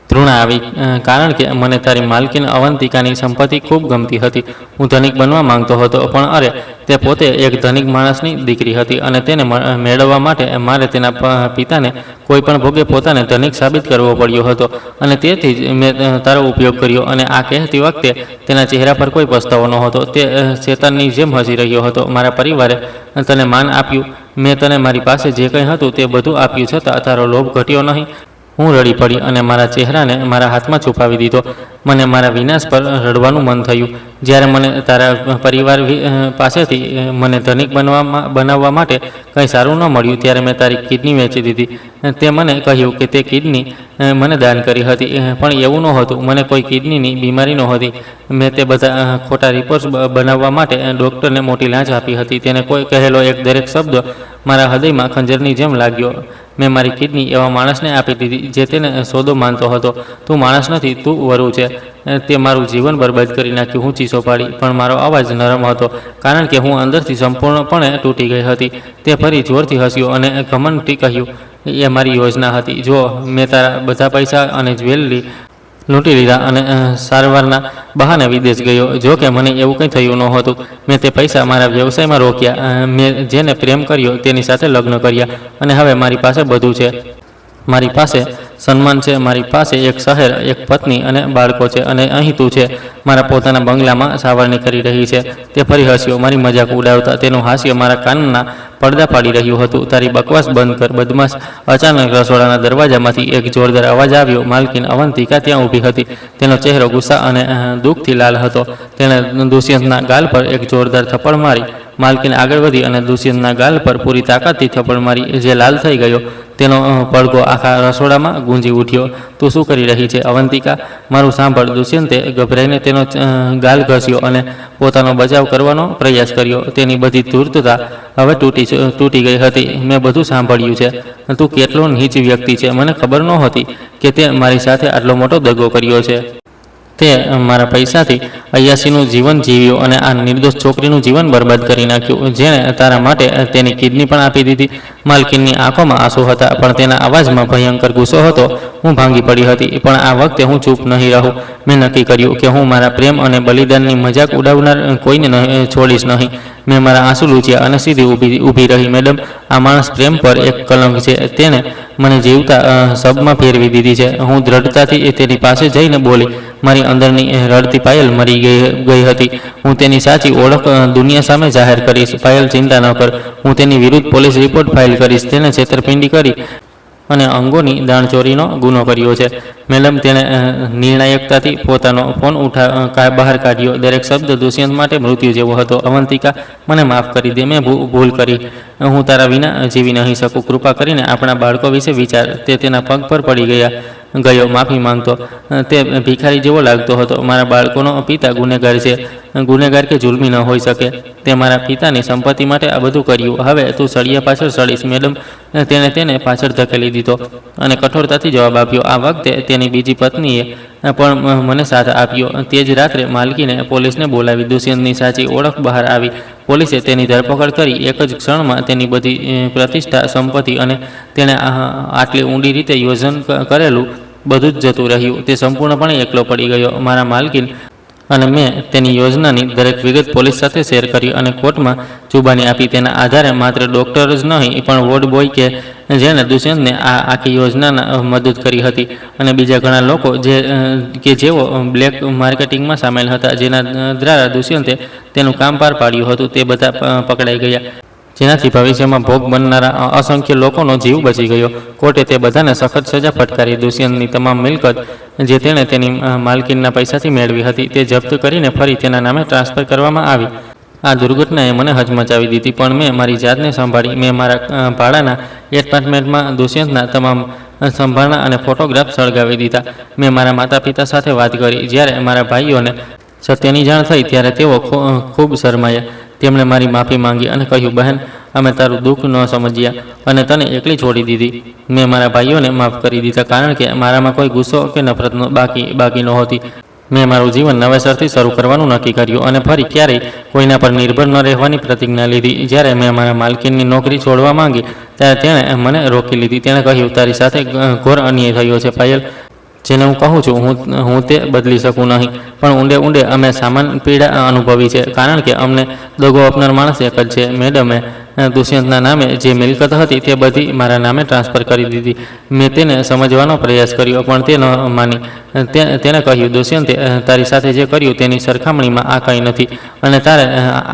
તૃણા આવી, કારણ કે મને તારી માલકીન અવંતિકાની સંપત્તિ ખૂબ ગમતી હતી. હું ધનિક બનવા માંગતો હતો, પણ અરે, તે પોતે એક ધનિક માણસની દીકરી હતી અને તેને મેળવવા માટે મારે તેના પિતાને કોઈ પણ ભોગે પોતાને ધનિક સાબિત કરવો પડ્યો હતો. અને તેથી જ મેં તારો ઉપયોગ કર્યો. અને આ કહેતી વખતે તેના ચહેરા પર કોઈ પસ્તાવો નહોતો. તે શેતાનની જેમ હસી રહ્યો હતો. મારા પરિવારે તને માન આપ્યું. મેં તને મારી પાસે જે કંઈ હતું તે બધું આપ્યું, છતાં તારો લોભ ઘટ્યો નહીં. હું રડી પડી અને મારા ચહેરાને મારા હાથમાં છુપાવી દીધો. મને મારા વિનાશ પર રડવાનું મન થયું. જ્યારે મને તારા પરિવાર પાસેથી મને ધનિક બનાવવા માટે કંઈ સારું ન મળ્યું, ત્યારે મેં તારી કિડની વેચી દીધી. તે મને કહ્યું કે તે કિડની મને દાન કરી હતી, પણ એવું નહોતું. મને કોઈ કિડનીની બીમારી નહોતી. મેં તે બધા ખોટા રિપોર્ટ્સ બનાવવા માટે ડૉક્ટરને મોટી લાંચ આપી હતી. તેને કોઈ કહેલો એક દરેક શબ્દ મારા હૃદયમાં ખંજરની જેમ લાગ્યો. મેં મારી કિડની એવા માણસને આપી દીધી જે તેને સોદો માનતો હતો. તું માણસ નથી, તું વરુ છે. તે મારું જીવન બરબાદ કરી નાખ્યું. હું ચીસો પાડી, પણ મારો અવાજ નરમ હતો, કારણ કે હું અંદરથી સંપૂર્ણપણે તૂટી ગઈ હતી. તે ફરી જોરથી હસ્યો અને ઘમંડથી કહ્યું, એ મારી યોજના હતી. જો મેં તારા બધા પૈસા અને જ્વેલરી લૂંટી લીધા અને સારવારના બહાને વિદેશ ગયો. જો કે મને એવું કંઈ થયું નહોતું. મેં તે પૈસા મારા વ્યવસાયમાં રોક્યા. મેં જેને પ્રેમ કર્યો તેની સાથે લગ્ન કર્યા અને હવે મારી પાસે બધું છે. મારી પાસે સન્માન છે, મારી પાસે એક શહેર, એક પત્ની અને બાળકો છે, અને અહીં તું છે મારા પોતાના બંગલામાં સાવરણી કરી રહી છે. તે ફરી હસ્યો, મારી મજાક ઉડાવતા. તેનું હાસ્ય મારા કાનના પડદા પાડી રહ્યું હતું. તારી બકવાસ બંધ કર, બદમાશ. અચાનક રસોડાના દરવાજામાંથી એક જોરદાર અવાજ આવ્યો. માલકીન અવંતિકા ત્યાં ઊભી હતી. તેનો ચહેરો ગુસ્સા અને દુઃખથી લાલ હતો. તેણે દુષ્યંતના ગાલ પર એક જોરદાર થપ્પડ મારી. માલકીન આગળ વધી અને દુષ્યંતના ગાલ પર પૂરી તાકાતથી થપ્પડ મારી, જે લાલ થઈ ગયો. તેનો પડઘો આખા રસોડામાં ગુંજી ઉઠ્યો. તું શું કરી રહી છે અવંતિકા? મારું સાંભળ. દુષ્યંતે ગભરાઈને તેનો ગાલ ઘસ્યો અને પોતાનો બચાવ કરવાનો પ્રયાસ કર્યો. તેની બધી ધૂર્તતા હવે તૂટી ગઈ હતી. મેં બધું સાંભળ્યું છે. તું કેટલો નીચ વ્યક્તિ છે. મને ખબર નહોતી કે તે મારી સાથે આટલો મોટો દગો કર્યો છે. તે મારા પૈસાથી અયાસીનું જીવન જીવ્યું અને આ નિર્દોષ છોકરીનું જીવન બરબાદ કરી નાખ્યું, જેણે તારા માટે તેની કિડની પણ આપી દીધી. માલકીનની આંખોમાં આંસુ હતા, પણ તેના અવાજમાં ભયંકર ગુસ્સો હતો. હું ભાંગી પડી હતી, પણ આ વખતે હું ચૂપ નહીં રહું. મેં નક્કી કર્યું કે હું મારા પ્રેમ અને બલિદાનની મજાક ઉડાવનાર કોઈને છોડીશ નહીં. મેં મારા આંસુ લૂછ્યા અને સીધી ઊભી રહી. મેડમ, આ માણસ પ્રેમ પર એક કલંક છે. તેણે મને જીવતા શબમાં ફેરવી દીધી છે. હું દ્રઢતાથી તેની પાસે જઈને બોલી. મારી અંદરની રડતી પાયલ મરી ગઈ હતી. હું તેની સાચી ઓળખ દુનિયા સામે જાહેર કરીશ. પાયલ, ચિંતા ન કર. હું તેની વિરુદ્ધ પોલીસ રિપોર્ટ ફાઇલ કરીશ. તેને છેતરપિંડી કરી અને અંગોની દાણચોરીનો ગુનો કર્યો છે. મેડમ, તેણે નિર્ણાયકતાથી પોતાનો ફોન બહાર કાઢ્યો. દરેક શબ્દ દુષ્યંત માટે મૃત્યુ જેવો હતો. અવંતિકા, મને માફ કરી દે. મેં ભૂલ કરી. હું તારા વિના જીવી નહીં શકું. કૃપા કરીને આપણા બાળકો વિશે વિચાર. તે તેના પગ પર પડી ગયો માફી માંગતો. તે ભિખારી જેવો લાગતો હતો. મારા બાળકોનો પિતા ગુનેગાર છે. ગુનેગાર કે જુલ્મી ન હોઈ શકે. તે મારા પિતાની સંપત્તિ માટે આ બધું કર્યું. હવે તું સળિયા પાછળ સળીશ. મેડમ, તેને પાછળ ધકેલી દીધો અને કઠોરતાથી જવાબ આપ્યો. આ વખતે તેની બીજી પત્નીએ પણ મને સાથ આપ્યો. તે જ રાત્રે માલકીને પોલીસને બોલાવી. દુષ્યંતની સાચી ઓળખ બહાર આવી. પોલીસે તેની ધરપકડ કરી. એક જ ક્ષણમાં તેની બધી પ્રતિષ્ઠા, સંપત્તિ અને તેણે આટલી ઊંડી રીતે યોજન કરેલું બધું જ જતું રહ્યું. તે સંપૂર્ણપણે એકલો પડી ગયો. મારા માલકીન અને મેં તેની યોજનાની દરેક વિગત પોલીસ સાથે શેર કરી અને કોર્ટમાં જુબાની આપી. તેના આધારે માત્ર ડૉક્ટર જ નહીં, પણ વોર્ડ બોય જેણે દુષ્યંતને આ આખી યોજનાના મદદ કરી હતી, અને બીજા ઘણા લોકો જેઓ બ્લેક માર્કેટિંગમાં સામેલ હતા, જેના દ્વારા દુષ્યંતે તેનું કામ પાર પાડ્યું હતું, તે બધા પકડાઈ ગયા, જેનાથી ભવિષ્યમાં ભોગ બનનારા અસંખ્ય લોકોનો જીવ બચી ગયો. કોર્ટે તે બધાને સખત સજા ફટકારી. દુષ્યંતની તમામ મિલકત જે તેણે તેની માલકીનના પૈસાથી મેળવી હતી, તે જપ્ત કરીને ફરી તેના નામે ટ્રાન્સફર કરવામાં આવી. આ દુર્ઘટનાએ મને હચમચાવી દીધી, પણ મેં મારી જાતને સંભાળી. મેં મારા ભાડાના એપાર્ટમેન્ટમાં દુષ્યંતના તમામ સંભાળના અને ફોટોગ્રાફ સળગાવી દીધા. મેં મારા માતા પિતા સાથે વાત કરી. જ્યારે મારા ભાઈઓને સત્યની જાણ થઈ ત્યારે તેઓ ખૂબ શરમાયા. તેમણે મારી માફી માંગી અને કહ્યું, બહેન, અમે તારું દુઃખ ન સમજ્યા અને તને એકલી છોડી દીધી. મેં મારા ભાઈઓને માફ કરી દીધા, કારણ કે મારામાં કોઈ ગુસ્સો કે નફરત બાકી નહોતી. મેં મારું જીવન નવેસરથી શરૂ કરવાનું નક્કી કર્યું અને ફરી ક્યારેય કોઈના પર નિર્ભર ન રહેવાની પ્રતિજ્ઞા લીધી. જ્યારે મેં મારા માલકીનની નોકરી છોડવા માંગી ત્યારે તેણે મને રોકી લીધી. તેણે કહ્યું, તારી સાથે ઘોર અન્યાય થયો છે પાયલ. જેને હું કહું છું, હું તે બદલી શકું નહીં, પણ ઊંડે અમે સામાન્ય પીડા અનુભવી છે, કારણ કે અમને દગો આપનાર માણસ એક જ છે. મેડમે દુષ્યંતના નામે જે મિલકત હતી તે બધી મારા નામે ટ્રાન્સફર કરી દીધી. મેં તેને સમજવાનો પ્રયાસ કર્યો, પણ તે ન માની. તેણે કહ્યું, દુષ્યંતે તારી સાથે જે કર્યું તેની સરખામણીમાં આ કંઈ નથી, અને તારે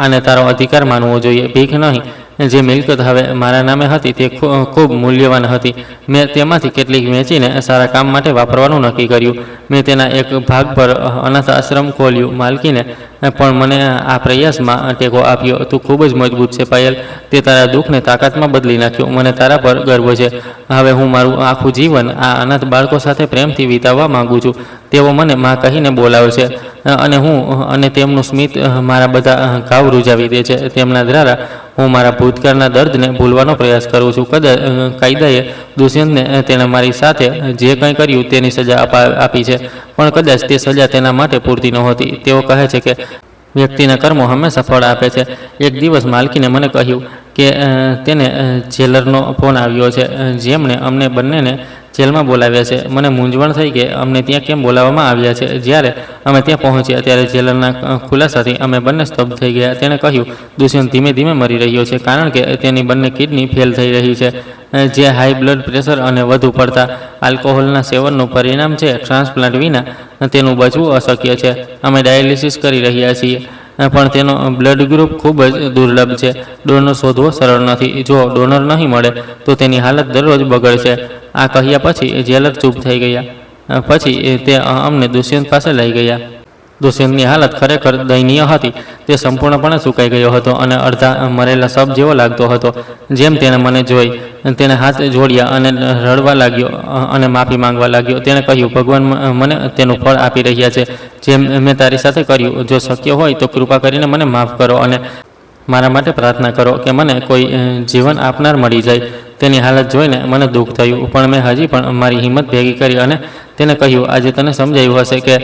આને તારો અધિકાર માનવો જોઈએ, ભીખ નહીં. જે મિલકત હવે મારા નામે હતી તે ખૂબ મૂલ્યવાન હતી. મેં તેમાંથી કેટલીક વેચીને સારા કામ માટે વાપરવાનું નક્કી કર્યું. મેં તેના એક ભાગ પર અનાથ આશ્રમ ખોલ્યું. માલકીને પણ મને આ પ્રયાસમાં ટેકો આપ્યો. તું ખૂબ જ મજબૂત છે પાયલ. તે તારા દુઃખને તાકાતમાં બદલી નાખ્યું. મને તારા પર ગર્વ છે. હવે હું મારું આખું જીવન આ અનાથ બાળકો સાથે પ્રેમથી વિતાવવા માંગુ છું. તેઓ મને માં કહીને બોલાવે છે અને તેમનું સ્મિત મારા બધા ઘાવ રૂજાવી દે છે. તેમના દ્વારા હું મારા ભૂતકાળના દર્દને ભૂલવાનો પ્રયાસ કરું છું. કાયદાએ દુષ્યંતને તેણે મારી સાથે જે કંઈ કર્યું તેની સજા આપી છે, પણ કદાચ તે સજા તેના માટે પૂરતી નહોતી. તેઓ કહે છે કે વ્યક્તિના કર્મો હંમેશા ફળ આપે છે. એક દિવસ માલકીને મને કહ્યું કે તેને જેલરનો ફોન આવ્યો છે, જેમણે અમને બંનેને જેલમાં બોલાવ્યા છે. મને મૂંઝવણ થઈ કે અમને ત્યાં કેમ બોલાવવામાં આવ્યા છે. જ્યારે અમે ત્યાં પહોંચ્યા ત્યારે જેલરના ખુલાસાથી અમે બંને સ્તબ્ધ થઈ ગયા. તેણે કહ્યું, દુષ્યંત ધીમે ધીમે મરી રહ્યો છે, કારણ કે તેની બંને કિડની ફેલ થઈ રહી છે, જે હાઈ બ્લડ પ્રેશર અને વધુ પડતા આલ્કોહોલના સેવનનું પરિણામ છે. ટ્રાન્સપ્લાન્ટ વિના તેનું બચવું અશક્ય છે. અમે ડાયાલિસિસ કરી રહ્યા છીએ, પણ તેનો બ્લડ ગ્રુપ ખૂબ જ દુર્લભ છે. ડોનર શોધવો સરળ નથી. જો ડોનર નહીં મળે તો તેની હાલત દરરોજ બગડશે. આ કહ્યા પછી જેલર ચૂપ થઈ ગયા. પછી તે અમને દુષ્યંત પાસે લઈ ગયા. દુષ્યંતની હાલત ખરેખર દયનીય હતી. તે સંપૂર્ણપણે સુકાઈ ગયો હતો અને અડધા મરેલા શબ જેવો લાગતો હતો. જેમ તેણે મને જોઈ, તેણે હાથ જોડ્યા અને રડવા લાગ્યો અને માફી માંગવા લાગ્યો. તેણે કહ્યું, ભગવાન મને તેનું ફળ આપી રહ્યા છે, જેમ મેં તારી સાથે કર્યું. જો શક્ય હોય તો કૃપા કરીને મને માફ કરો અને મારા માટે પ્રાર્થના કરો કે મને કોઈ જીવન આપનાર મળી જાય. તેની હાલત જોઈને મને દુઃખ થયું, પણ મેં હજી પણ મારી હિંમત ભેગી કરી અને તેને કહ્યું, આજે તને સમજાયું હશે કે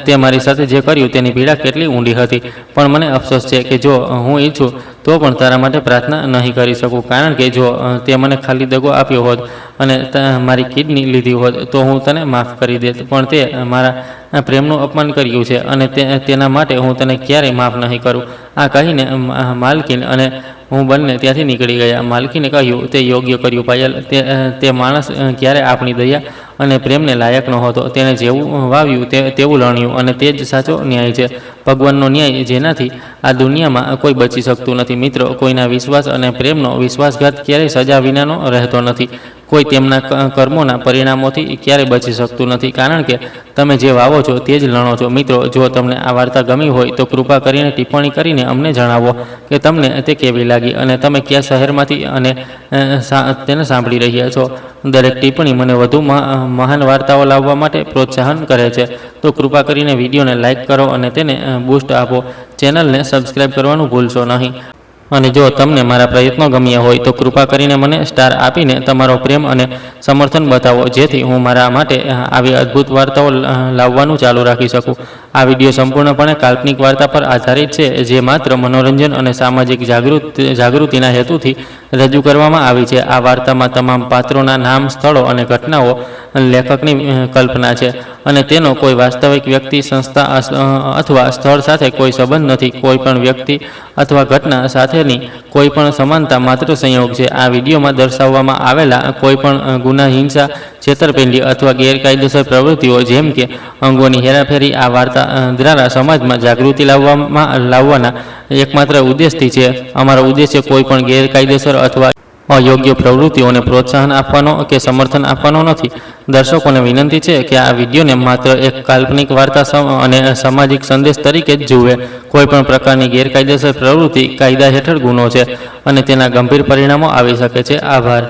તે મારી સાથે જે કર્યું તેની પીડા કેટલી ઊંડી હતી. પણ મને અફસોસ છે કે જો હું ઈચ્છું તો પણ તારા માટે પ્રાર્થના નહીં કરી શકું, કારણ કે જો તે મને ખાલી દગો આપ્યો હોત અને મારી કિડની લીધી હોત તો હું તને માફ કરી દેત. પણ તે મારા પ્રેમનું અપમાન કર્યું છે અને તેના માટે હું તને ક્યારેય માફ નહીં કરું. આ કહીને માલકીન અને હું બંને ત્યાંથી નીકળી ગયા. માલકીને કહ્યું, તે યોગ્ય કર્યું પાયલ. તે માણસ ક્યારે આપણી દયા અને પ્રેમને લાયક નહોતો. તેણે જેવું વાવ્યું તેવું લણ્યું અને તે જ સાચો ન્યાય છે, ભગવાનનો ન્યાય, જેનાથી આ દુનિયામાં કોઈ બચી શકતું નથી. મિત્રો, કોઈના વિશ્વાસ અને પ્રેમનો વિશ્વાસઘાત ક્યારેય સજા વિનાનો રહેતો નથી. કોઈ તેમના કર્મોના પરિણામોથી ક્યારેય બચી શકતું નથી, કારણ કે તમે જે વાવો છો તે જ લણો છો. મિત્રો, જો તમને આ વાર્તા ગમી હોય તો કૃપા કરીને ટિપ્પણી કરીને અમને જણાવો કે તમને તે કેવી લાગી અને તમે કયા શહેરમાંથી અને તેને સાંભળી રહ્યા છો. દરેક ટિપ્પણી મને વધુ મહાન વાર્તાઓ લાવવા માટે પ્રોત્સાહન કરે છે. તો કૃપા કરીને વિડીયોને લાઇક કરો અને તેને બૂસ્ટ આપો. ચેનલને સબસ્ક્રાઈબ કરવાનું ભૂલશો નહીં. અને જો તમને મારા પ્રયત્નો ગમ્યા હોય તો કૃપા કરીને મને સ્ટાર આપીને તમારો પ્રેમ અને સમર્થન બતાવો, જેથી હું મારા માટે આવી અદ્ભુત વાર્તાઓ લાવવાનું ચાલુ રાખી શકું. આ વિડીયો સંપૂર્ણપણે કાલ્પનિક વાર્તા પર આધારિત છે, જે માત્ર મનોરંજન અને સામાજિક જાગૃતિના હેતુથી રજૂ કરવામાં આવી છે. આ વાર્તામાં તમામ પાત્રોના નામ, સ્થળો અને ઘટનાઓ લેખકની કલ્પના છે અને તેનો કોઈ વાસ્તવિક વ્યક્તિ, સંસ્થા અથવા સ્થળ સાથે કોઈ સંબંધ નથી. કોઈ પણ વ્યક્તિ અથવા ઘટના સાથેની કોઈ પણ સમાનતા માત્ર સંયોગ છે. આ વિડીયોમાં દર્શાવવામાં આવેલા કોઈ પણ ગુના, હિંસા, છેતરપિંડી અથવા ગેરકાયદેસર પ્રવૃત્તિઓ જેમ કે અંગોની હેરાફેરી આ વાર્તા દ્વારા સમાજમાં જાગૃતિ લાવવાના એકમાત્ર ઉદ્દેશથી છે. અમારો ઉદ્દેશ્ય કોઈ પણ ગેરકાયદેસર અથવા અયોગ્ય પ્રવૃત્તિઓને પ્રોત્સાહન આપવાનો કે સમર્થન આપવાનો નથી. દર્શકોને વિનંતી છે કે આ વિડીયોને માત્ર એક કાલ્પનિક વાર્તા અને સામાજિક સંદેશ તરીકે જ જુએ. કોઈ પણ પ્રકારની ગેરકાયદેસર પ્રવૃત્તિ કાયદા હેઠળ ગુનો છે અને તેના ગંભીર પરિણામો આવી શકે છે. આભાર.